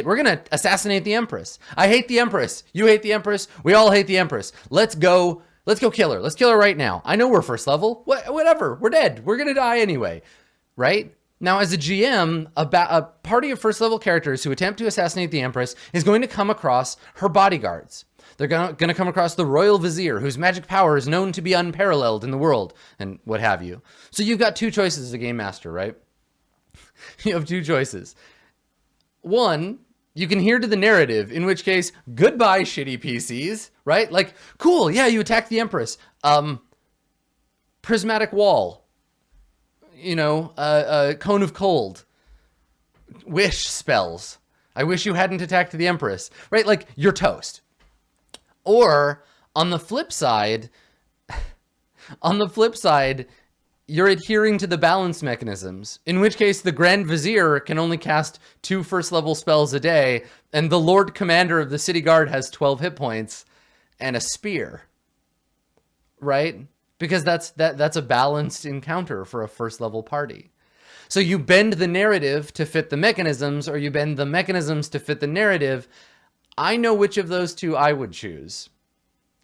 S1: We're going to assassinate the Empress. I hate the Empress. You hate the Empress. We all hate the Empress. Let's go kill her. Let's kill her right now. I know we're first level. Whatever. We're dead. We're going to die anyway. Right? Now, as a GM, a party of first level characters who attempt to assassinate the Empress is going to come across her bodyguards. They're going to come across the Royal Vizier, whose magic power is known to be unparalleled in the world, and what have you. So you've got two choices as a game master, right? You have two choices. One, you can hear to the narrative, in which case, goodbye, shitty PCs, right? Like, cool, yeah, you attacked the Empress. Prismatic Wall. You know, Cone of Cold, wish spells. I wish you hadn't attacked the Empress, right? Like, you're toast. Or on the flip side, you're adhering to the balance mechanisms, in which case the Grand Vizier can only cast 2 first level spells a day, and the Lord Commander of the City Guard has 12 hit points and a spear, right? Because that's a balanced encounter for a first level party. So you bend the narrative to fit the mechanisms, or you bend the mechanisms to fit the narrative. I know which of those two I would choose.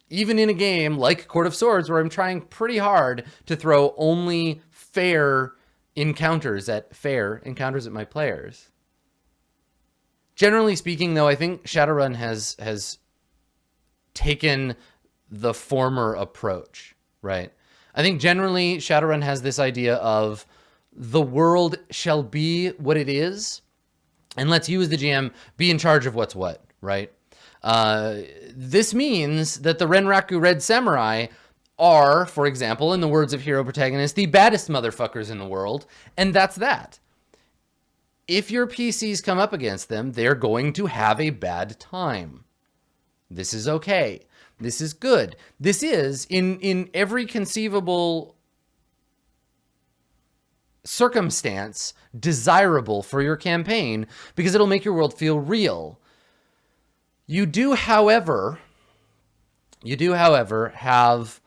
S1: Even in a game like Court of Swords, where I'm trying pretty hard to throw only fair encounters at my players. Generally speaking, though, I think Shadowrun has taken the former approach. Right. I think generally Shadowrun has this idea of the world shall be what it is, and let's you as the GM be in charge of what's what, right? This means that the Renraku Red Samurai are, for example, in the words of hero protagonist, the baddest motherfuckers in the world, and that's that. If your PCs come up against them, they're going to have a bad time. This is okay. This is good. This is, in every conceivable circumstance, desirable for your campaign, because it'll make your world feel real. You do, however, have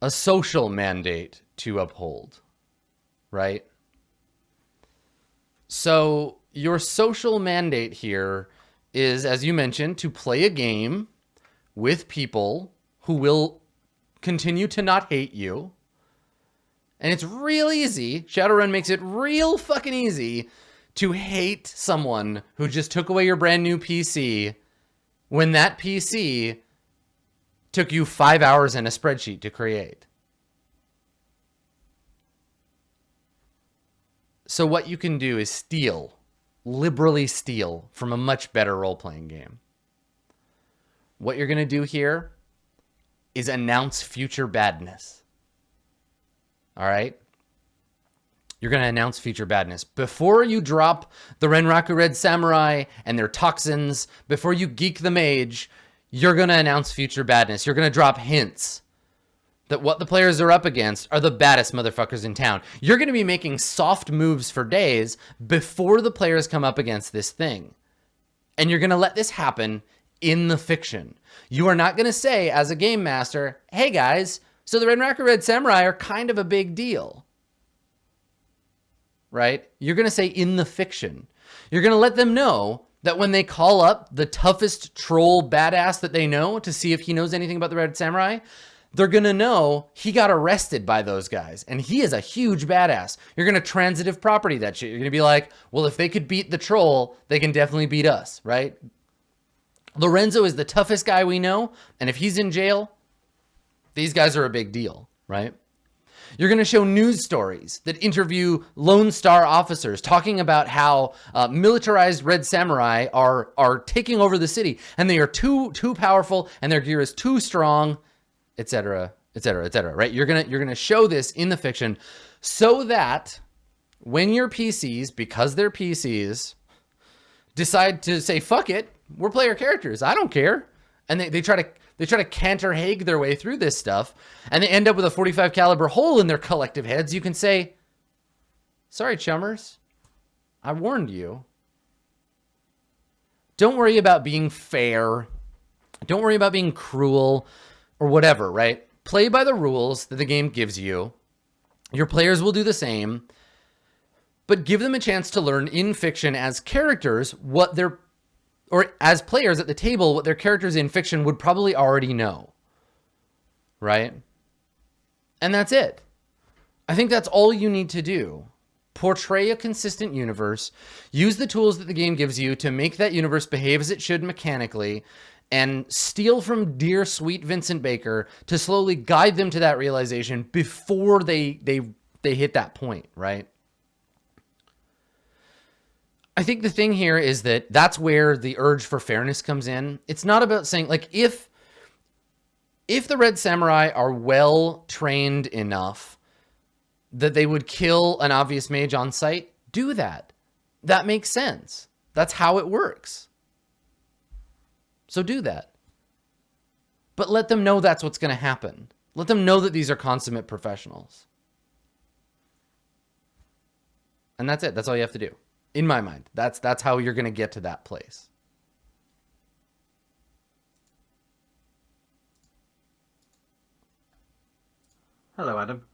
S1: a social mandate to uphold, right? So your social mandate here is, as you mentioned, to play a game with people who will continue to not hate you. And it's real easy. Shadowrun makes it real fucking easy to hate someone who just took away your brand new PC when that PC took you 5 hours in a spreadsheet to create. So what you can do is liberally steal from a much better role-playing game. What you're going to do here is announce future badness. All right? You're going to announce future badness. Before you drop the Renraku Red Samurai and their toxins, before you geek the mage, you're going to announce future badness. You're going to drop hints that what the players are up against are the baddest motherfuckers in town. You're going to be making soft moves for days before the players come up against this thing. And you're going to let this happen in the fiction. You are not going to say, as a game master, hey guys, so the Renraku Red Samurai are kind of a big deal. Right? You're going to say in the fiction. You're going to let them know that when they call up the toughest troll badass that they know to see if he knows anything about the Red Samurai, they're going to know he got arrested by those guys, and he is a huge badass. You're going to transitive property that shit. You're going to be like, well, if they could beat the troll, they can definitely beat us, right? Lorenzo is the toughest guy we know, and if he's in jail, these guys are a big deal, right? You're going to show news stories that interview Lone Star officers talking about how militarized Red Samurai are taking over the city, and they are too powerful, and their gear is too strong, etc., etc., etc., right? You're gonna show this in the fiction so that when your PCs, because they're PCs, decide to say, fuck it, we're player characters, I don't care. And they try to Cantor Hague their way through this stuff, and they end up with a 45 caliber hole in their collective heads. You can say, sorry, chummers, I warned you. Don't worry about being fair. Don't worry about being cruel or whatever, right? Play by the rules that the game gives you. Your players will do the same, but give them a chance to learn in fiction as characters what they're, or as players at the table, what their characters in fiction would probably already know, right? And that's it. I think that's all you need to do. portray a consistent universe, use the tools that the game gives you to make that universe behave as it should mechanically, and steal from dear sweet Vincent Baker to slowly guide them to that realization before they hit that point, right? I think the thing here is that that's where the urge for fairness comes in. It's not about saying, like, if the Red Samurai are well trained enough that they would kill an obvious mage on sight, do that. That makes sense. That's how it works. So do that. But let them know that's what's going to happen. Let them know that these are consummate professionals. And that's it. That's all you have to do. In my mind, that's how you're going to get to that place.
S4: Hello, Adam.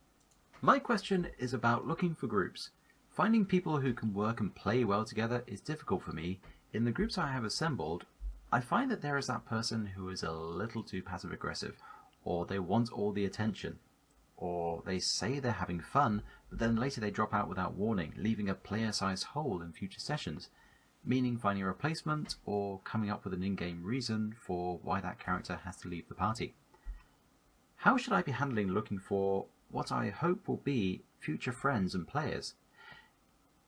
S4: My question is about looking for groups. Finding people who can work and play well together is difficult for me. In the groups I have assembled, I find that there is that person who is a little too passive-aggressive, or they want all the attention, or they say they're having fun, but then later they drop out without warning, leaving a player-sized hole in future sessions, meaning finding a replacement or coming up with an in-game reason for why that character has to leave the party. How should I be handling looking for what I hope will be future friends and players?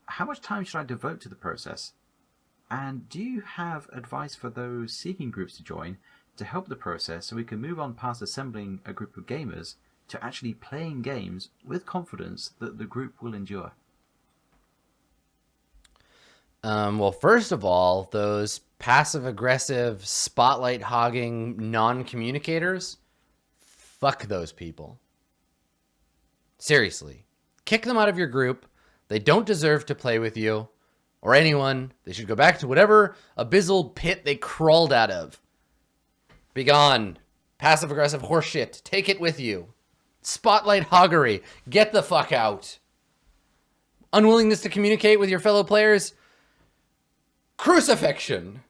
S4: How much time should I devote to the process? And do you have advice for those seeking groups to join to help the process so we can move on past assembling a group of gamers to actually playing games with confidence that the group will endure?
S1: Well, first of all, those passive-aggressive, spotlight-hogging non-communicators, fuck those people. Seriously. Kick them out of your group. They don't deserve to play with you or anyone. They should go back to whatever abyssal pit they crawled out of. Be gone. Passive-aggressive horseshit. Take it with you. Spotlight hoggery. Get the fuck out. Unwillingness to communicate with your fellow players. Crucifixion.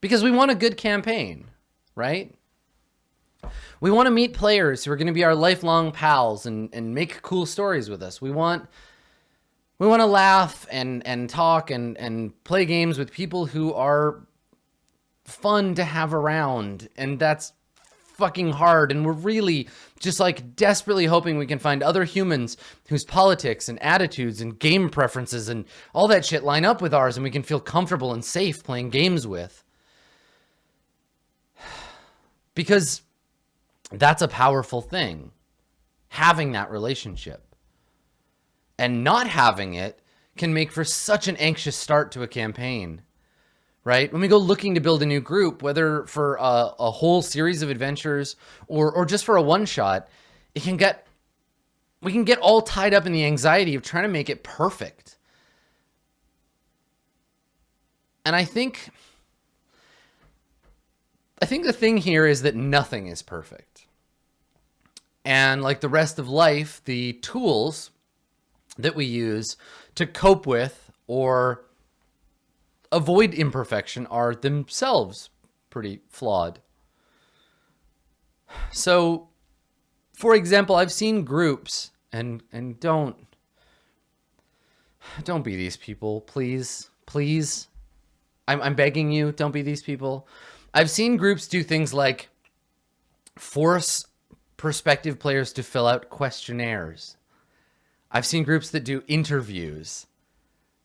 S1: Because we want a good campaign, right? We want to meet players who are going to be our lifelong pals and make cool stories with us. We want to laugh and talk and play games with people who are fun to have around. And that's fucking hard. And we're really just like desperately hoping we can find other humans whose politics and attitudes and game preferences and all that shit line up with ours and we can feel comfortable and safe playing games with. Because that's a powerful thing, having that relationship. And not having it can make for such an anxious start to a campaign, right? When we go looking to build a new group, whether for a whole series of adventures or just for a one-shot, we can get all tied up in the anxiety of trying to make it perfect. And I think the thing here is that nothing is perfect. And like the rest of life, the tools that we use to cope with or avoid imperfection are themselves pretty flawed. So, for example, I've seen groups and don't be these people, please. I'm begging you, don't be these people. I've seen groups do things like force prospective players to fill out questionnaires. I've seen groups that do interviews,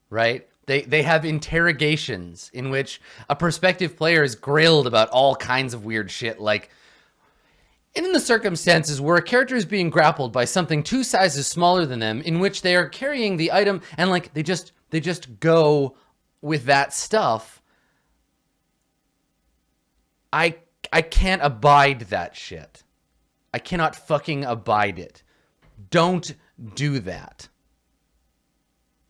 S1: right? They have interrogations in which a prospective player is grilled about all kinds of weird shit, like in the circumstances where a character is being grappled by something 2 sizes smaller than them, in which they are carrying the item and like they just go with that stuff. I can't abide that shit. I cannot fucking abide it. Don't do that.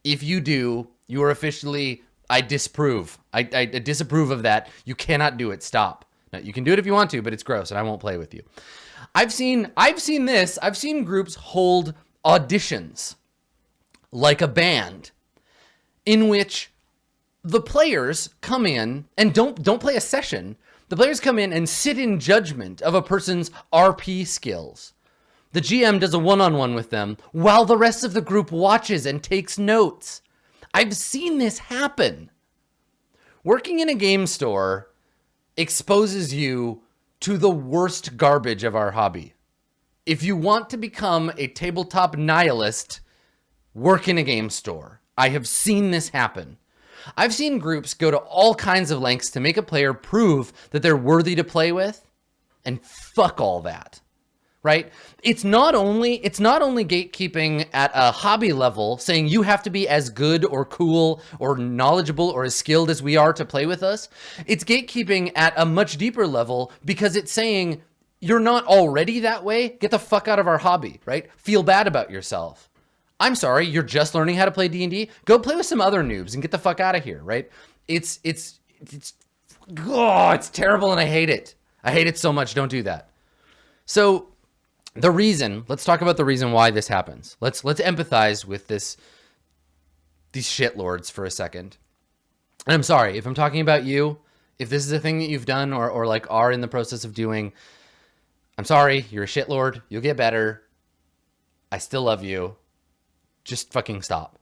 S1: If you do, you are officially, I disapprove. I disapprove of that. You cannot do it. Stop. Now, you can do it if you want to, but it's gross and I won't play with you. I've seen this. I've seen groups hold auditions like a band in which the players come in and don't play a session. The players come in and sit in judgment of a person's RP skills. The GM does a one-on-one with them while the rest of the group watches and takes notes. I've seen this happen. Working in a game store exposes you to the worst garbage of our hobby. If you want to become a tabletop nihilist, work in a game store. I have seen this happen. I've seen groups go to all kinds of lengths to make a player prove that they're worthy to play with, and fuck all that. Right? It's not only gatekeeping at a hobby level, saying you have to be as good or cool or knowledgeable or as skilled as we are to play with us. It's gatekeeping at a much deeper level because it's saying you're not already that way. Get the fuck out of our hobby, right? Feel bad about yourself. I'm sorry, you're just learning how to play D&D. Go play with some other noobs and get the fuck out of here, right? It's terrible and I hate it. I hate it so much. Don't do that. So let's talk about the reason why this happens. Let's empathize with these shitlords for a second. And I'm sorry if I'm talking about you, if this is a thing that you've done or like are in the process of doing. I'm sorry, you're a shitlord. You'll get better. I still love you. Just fucking stop.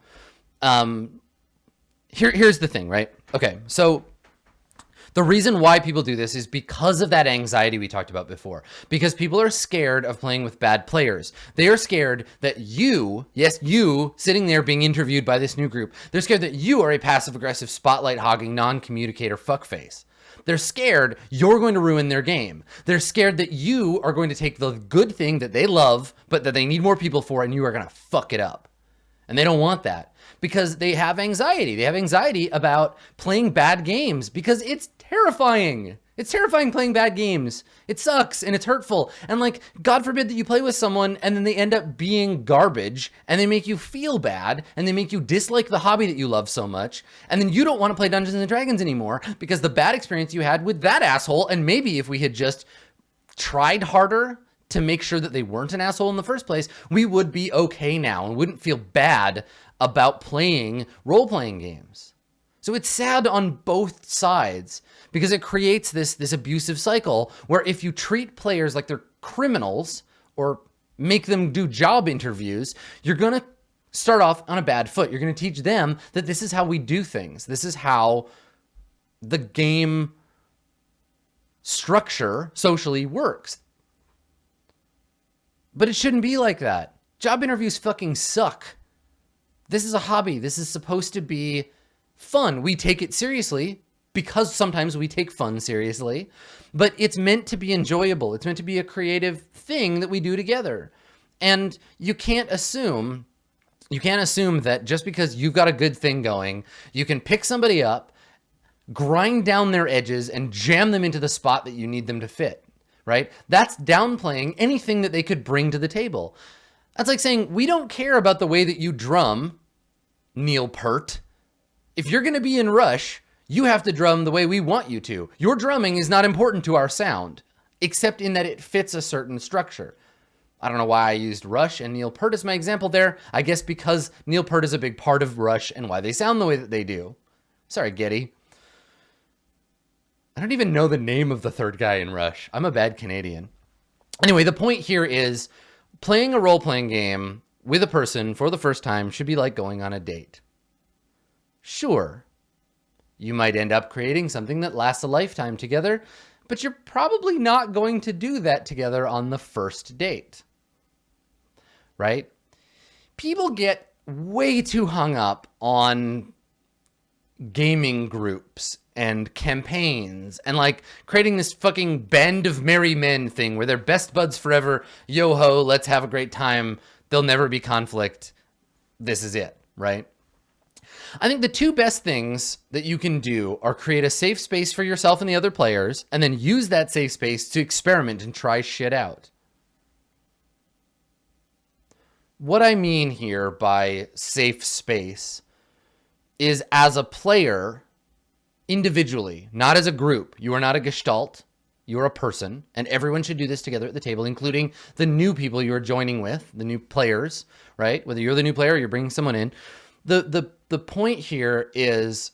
S1: Here's the thing, right? Okay, so the reason why people do this is because of that anxiety we talked about before. Because people are scared of playing with bad players. They are scared that you, yes, you, sitting there being interviewed by this new group, they're scared that you are a passive-aggressive, spotlight-hogging, non-communicator fuckface. They're scared you're going to ruin their game. They're scared that you are going to take the good thing that they love, but that they need more people for, and you are going to fuck it up. And they don't want that because they have anxiety. They have anxiety about playing bad games because it's terrifying. It's terrifying playing bad games. It sucks and it's hurtful. And like, God forbid that you play with someone and then they end up being garbage and they make you feel bad and they make you dislike the hobby that you love so much. And then you don't want to play Dungeons and Dragons anymore because the bad experience you had with that asshole. And maybe if we had just tried harder to make sure that they weren't an asshole in the first place, we would be okay now and wouldn't feel bad about playing role-playing games. So it's sad on both sides because it creates this abusive cycle where if you treat players like they're criminals or make them do job interviews, you're going to start off on a bad foot. You're going to teach them that this is how we do things. This is how the game structure socially works. But it shouldn't be like that. Job interviews fucking suck. This is a hobby. This is supposed to be fun. We take it seriously because sometimes we take fun seriously, but it's meant to be enjoyable. It's meant to be a creative thing that we do together. And you can't assume that just because you've got a good thing going, you can pick somebody up, grind down their edges, and jam them into the spot that you need them to fit. Right? That's downplaying anything that they could bring to the table. That's like saying, we don't care about the way that you drum, Neil Peart. If you're going to be in Rush, you have to drum the way we want you to. Your drumming is not important to our sound, except in that it fits a certain structure. I don't know why I used Rush and Neil Peart as my example there. I guess because Neil Peart is a big part of Rush and why they sound the way that they do. Sorry, Getty. I don't even know the name of the third guy in Rush. I'm a bad Canadian. Anyway, the point here is playing a role-playing game with a person for the first time should be like going on a date. Sure, you might end up creating something that lasts a lifetime together, but you're probably not going to do that together on the first date. Right? People get way too hung up on gaming groups and campaigns and like creating this fucking band of merry men thing where they're best buds forever. Yo ho, let's have a great time. There'll never be conflict. This is it, right? I think the two best things that you can do are create a safe space for yourself and the other players, and then use that safe space to experiment and try shit out. What I mean here by safe space is as a player, individually, not as a group. You are not a gestalt. You're a person, and everyone should do this together at the table, including the new people you are joining with, the new players, right? Whether you're the new player or you're bringing someone in. The point here is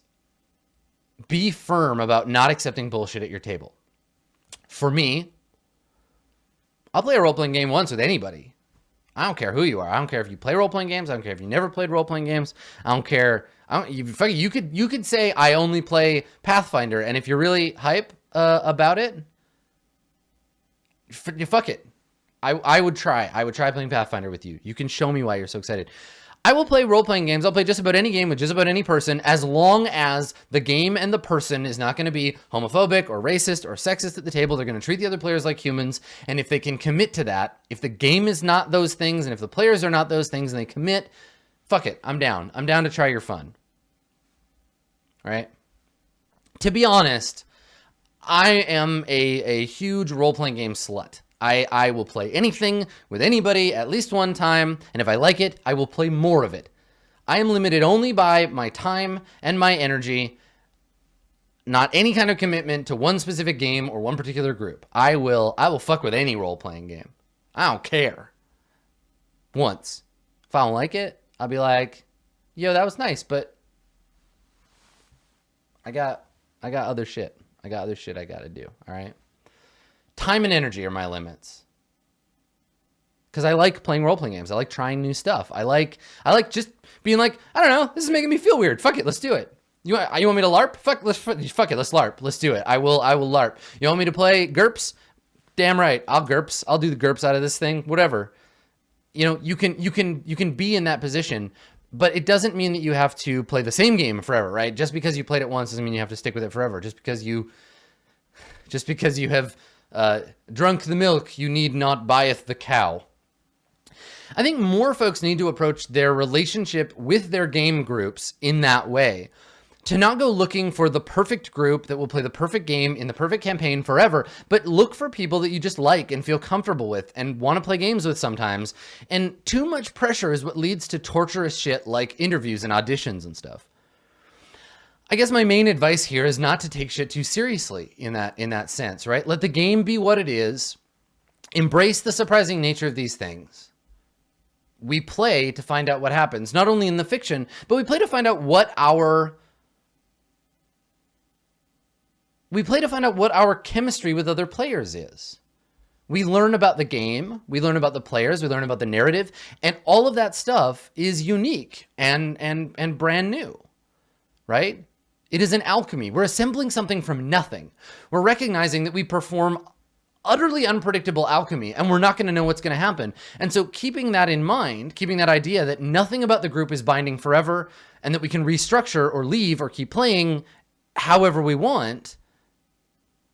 S1: be firm about not accepting bullshit at your table. For me, I'll play a role-playing game once with anybody. I don't care who you are. I don't care if you play role-playing games. I don't care if you never played role-playing games. I don't care. You could say I only play Pathfinder, and if you're really hype about it, fuck it. I would try. I would try playing Pathfinder with you. You can show me why you're so excited. I will play role-playing games. I'll play just about any game with just about any person, as long as the game and the person is not going to be homophobic or racist or sexist at the table. They're going to treat the other players like humans. And if they can commit to that, if the game is not those things, and if the players are not those things, and they commit, fuck it. I'm down. I'm down to try your fun. All right? To be honest, I am a huge role-playing game slut. I will play anything with anybody at least one time, and if I like it, I will play more of it. I am limited only by my time and my energy, not any kind of commitment to one specific game or one particular group. I will fuck with any role-playing game. I don't care. Once. If I don't like it, I'll be like, yo, that was nice, but I got other shit. I got other shit I gotta do, all right? Time and energy are my limits. Because I like playing role-playing games. I like trying new stuff. I like just being like, I don't know, this is making me feel weird. Fuck it, let's do it. You want me to LARP? Fuck it, let's LARP. Let's do it. I will LARP. You want me to play GURPS? Damn right, I'll GURPS. I'll do the GURPS out of this thing. Whatever. You know, you can be in that position, but it doesn't mean that you have to play the same game forever, right? Just because you played it once doesn't mean you have to stick with it forever. Just because you have drunk the milk, you need not buyeth the cow. I think more folks need to approach their relationship with their game groups in that way. To not go looking for the perfect group that will play the perfect game in the perfect campaign forever, but look for people that you just like and feel comfortable with and want to play games with sometimes. And too much pressure is what leads to torturous shit like interviews and auditions and stuff. I guess my main advice here is not to take shit too seriously in that sense, right? Let the game be what it is. Embrace the surprising nature of these things. We play to find out what happens, not only in the fiction, but we play to find out what our chemistry with other players is. We learn about the game, we learn about the players, we learn about the narrative, and all of that stuff is unique and brand new, right? It is an alchemy. We're assembling something from nothing. We're recognizing that we perform utterly unpredictable alchemy, and we're not going to know what's going to happen. And so keeping that in mind, keeping that idea that nothing about the group is binding forever, and that we can restructure or leave or keep playing however we want,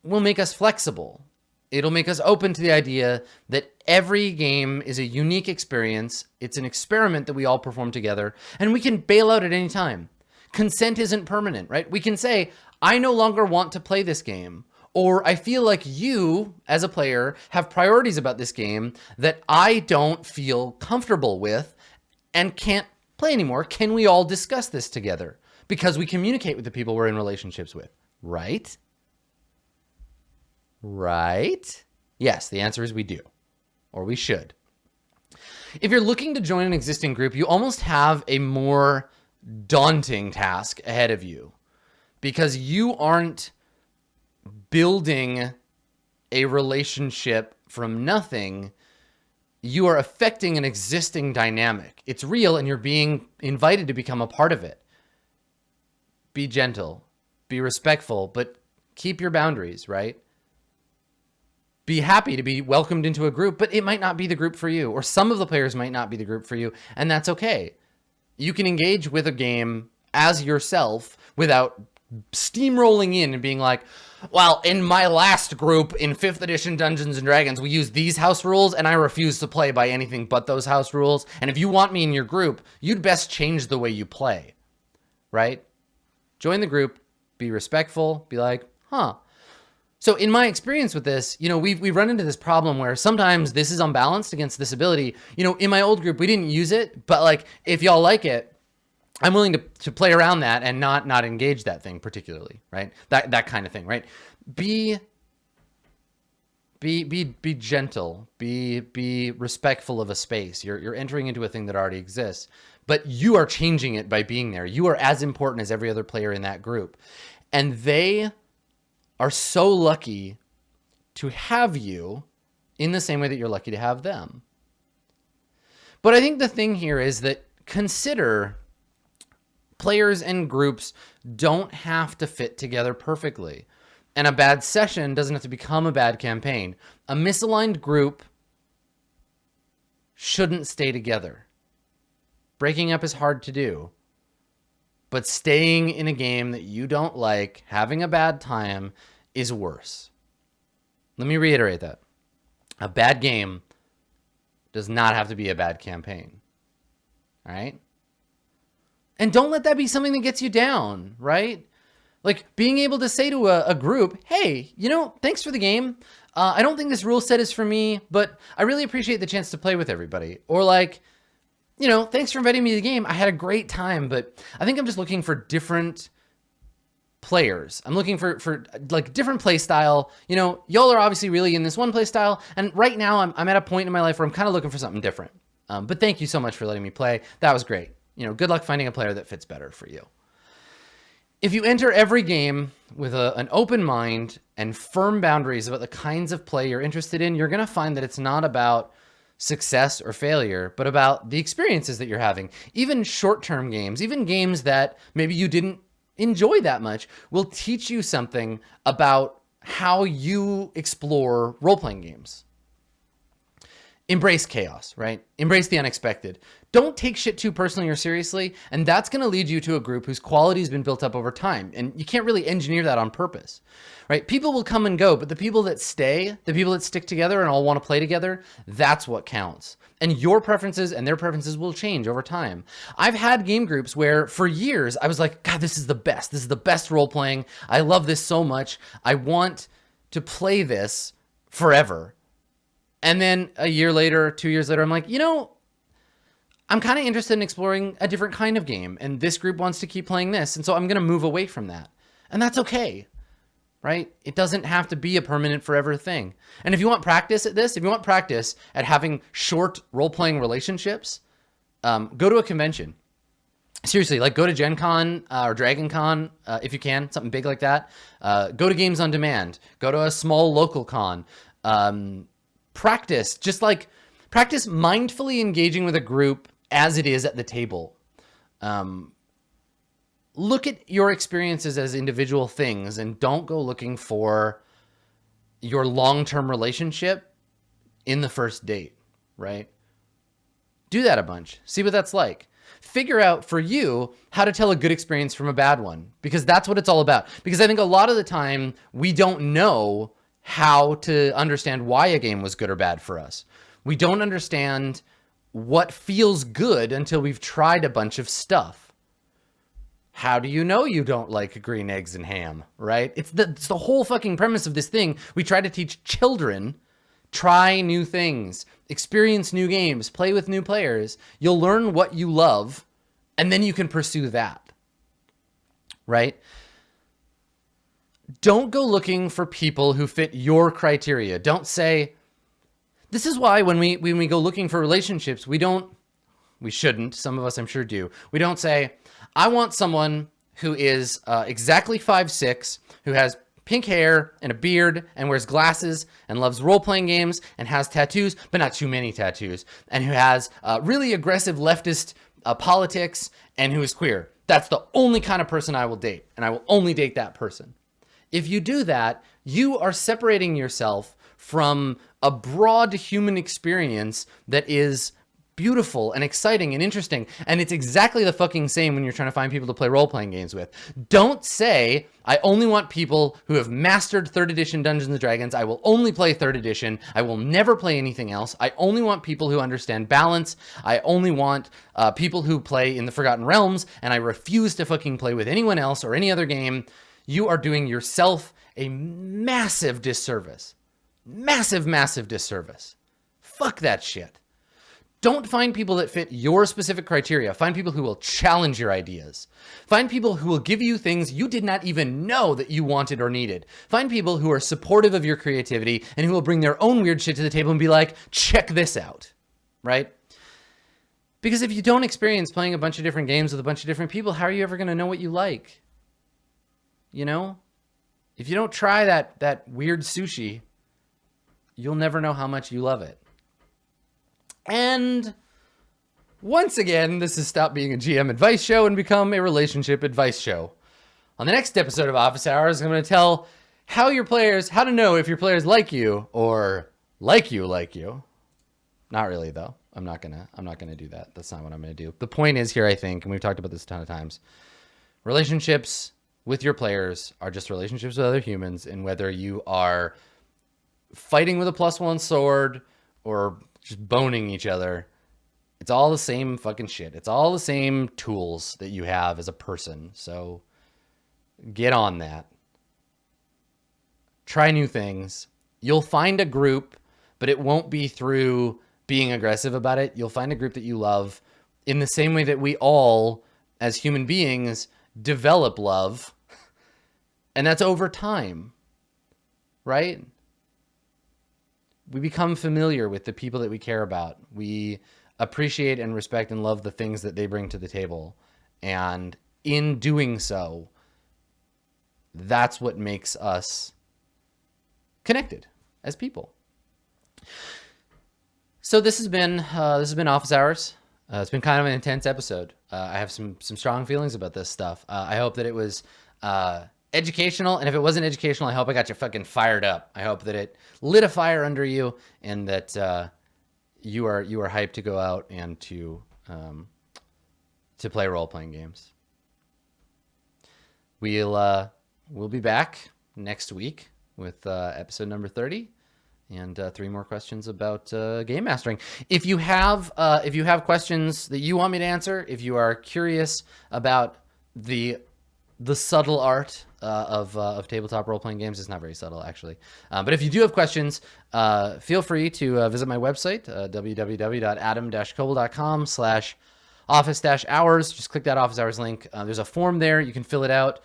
S1: will make us flexible. It'll make us open to the idea that every game is a unique experience. It's an experiment that we all perform together, and we can bail out at any time. Consent isn't permanent, right? We can say, I no longer want to play this game, or I feel like you, as a player, have priorities about this game that I don't feel comfortable with and can't play anymore. Can we all discuss this together? Because we communicate with the people we're in relationships with, right? Right? Yes, the answer is we do, or we should. If you're looking to join an existing group, you almost have a more daunting task ahead of you, because you aren't building a relationship from nothing. You are affecting an existing dynamic. It's real, and you're being invited to become a part of it. Be gentle, be respectful, but keep your boundaries, right? Be happy to be welcomed into a group, but it might not be the group for you, or some of the players might not be the group for you, and that's okay. You can engage with a game as yourself without steamrolling in and being like, well, in my last group in 5th edition Dungeons and Dragons, we use these house rules and I refuse to play by anything but those house rules. And if you want me in your group, you'd best change the way you play, right? Join the group, be respectful, be like, huh. So in my experience with this, you know, we've run into this problem where sometimes this is unbalanced against this ability. You know, in my old group, we didn't use it, but like, if y'all like it, I'm willing to play around that and not engage that thing particularly, right? That kind of thing, right? Be gentle, be respectful of a space. You're entering into a thing that already exists, but you are changing it by being there. You are as important as every other player in that group. And they are so lucky to have you in the same way that you're lucky to have them. But I think the thing here is that consider players and groups don't have to fit together perfectly. And a bad session doesn't have to become a bad campaign. A misaligned group shouldn't stay together. Breaking up is hard to do. But staying in a game that you don't like, having a bad time, is worse. Let me reiterate that. A bad game does not have to be a bad campaign. All right? And don't let that be something that gets you down, right? Like being able to say to a group, hey, you know, thanks for the game. I don't think this rule set is for me, but I really appreciate the chance to play with everybody. Or like, you know, thanks for inviting me to the game. I had a great time, but I think I'm just looking for different players. I'm looking for like different play style. You know, y'all are obviously really in this one play style. And right now I'm at a point in my life where I'm kind of looking for something different. But thank you so much for letting me play. That was great. You know, good luck finding a player that fits better for you. If you enter every game with an open mind and firm boundaries about the kinds of play you're interested in, you're going to find that it's not about success or failure, but about the experiences that you're having. Even short-term games, even games that maybe you didn't enjoy that much, will teach you something about how you explore role-playing games. Embrace chaos, right? Embrace the unexpected. Don't take shit too personally or seriously, and that's going to lead you to a group whose quality has been built up over time, and you can't really engineer that on purpose, right? People will come and go, but the people that stay, the people that stick together and all want to play together, that's what counts. And your preferences and their preferences will change over time. I've had game groups where for years I was like, God, this is the best. This is the best role-playing. I love this so much. I want to play this forever. And then a year later, 2 years later, I'm like, you know, I'm kind of interested in exploring a different kind of game. And this group wants to keep playing this. And so I'm going to move away from that. And that's okay, right? It doesn't have to be a permanent forever thing. And if you want practice at this, if you want practice at having short role-playing relationships, go to a convention. Seriously, like go to Gen Con or Dragon Con if you can, something big like that. Go to Games on Demand. Go to a small local con. Practice, just like practice mindfully engaging with a group as it is at the table. Look at your experiences as individual things and don't go looking for your long-term relationship in the first date, right? Do that a bunch. See what that's like. Figure out for you how to tell a good experience from a bad one, because that's what it's all about. Because I think a lot of the time we don't know how to understand why a game was good or bad for us. We don't understand what feels good until we've tried a bunch of stuff. How do you know you don't like green eggs and ham, right? It's the whole fucking premise of this thing. We try to teach children, try new things, experience new games, play with new players. You'll learn what you love, and then you can pursue that, right? Don't go looking for people who fit your criteria. Don't say, this is why when we go looking for relationships, we shouldn't, some of us I'm sure do. We don't say, I want someone who is exactly 5'6", who has pink hair and a beard and wears glasses and loves role-playing games and has tattoos, but not too many tattoos, and who has really aggressive leftist politics and who is queer. That's the only kind of person I will date, and I will only date that person. If you do that, you are separating yourself from a broad human experience that is beautiful and exciting and interesting. And it's exactly the fucking same when you're trying to find people to play role-playing games with. Don't say, I only want people who have mastered 3rd edition Dungeons & Dragons. I will only play 3rd edition. I will never play anything else. I only want people who understand balance. I only want people who play in the Forgotten Realms, and I refuse to fucking play with anyone else or any other game. You are doing yourself a massive disservice. Massive, massive disservice. Fuck that shit. Don't find people that fit your specific criteria. Find people who will challenge your ideas. Find people who will give you things you did not even know that you wanted or needed. Find people who are supportive of your creativity and who will bring their own weird shit to the table and be like, check this out, right? Because if you don't experience playing a bunch of different games with a bunch of different people, how are you ever going to know what you like? You know? If you don't try that weird sushi, you'll never know how much you love it. And Once again, this has stopped being a GM advice show and become a relationship advice show. On the next episode of Office Hours, I'm going to tell how to know if your players like you or like you. Not really though. I'm not gonna do that. That's not what I'm gonna do. The point is here, I think, and we've talked about this a ton of times, relationships with your players are just relationships with other humans, and whether you are fighting with a +1 sword or just boning each other, it's all the same fucking shit. It's all the same tools that you have as a person. So get on that. Try new things. You'll find a group, but it won't be through being aggressive about it. You'll find a group that you love in the same way that we all, as human beings, develop love. And that's over time, right? We become familiar with the people that we care about. We appreciate and respect and love the things that they bring to the table. And in doing so, that's what makes us connected as people. So this has been Office Hours. It's been kind of an intense episode. I have some strong feelings about this stuff. I hope that it was educational, and if it wasn't educational, I hope I got you fucking fired up. I hope that it lit a fire under you, and that you are hyped to go out and to play role-playing games. We'll be back next week with episode number 30 and 3 more questions about game mastering. If you have questions that you want me to answer, if you are curious about the subtle art of tabletop role-playing games, it's not very subtle actually. But if you do have questions, feel free to visit my website, www.adam-koble.com/office-hours. Just click that office hours link. There's a form there. You can fill it out.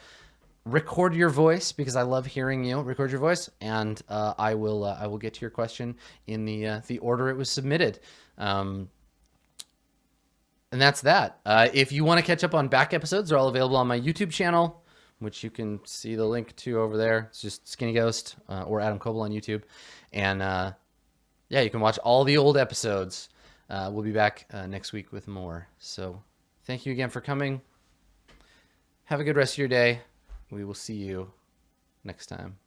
S1: Record your voice, because I love hearing you. Record your voice, and I will get to your question in the order it was submitted. And that's that. If you want to catch up on back episodes, they're all available on my YouTube channel, which you can see the link to over there. It's just Skinny Ghost or Adam Koble on YouTube. And yeah, you can watch all the old episodes. We'll be back next week with more. So thank you again for coming. Have a good rest of your day. We will see you next time.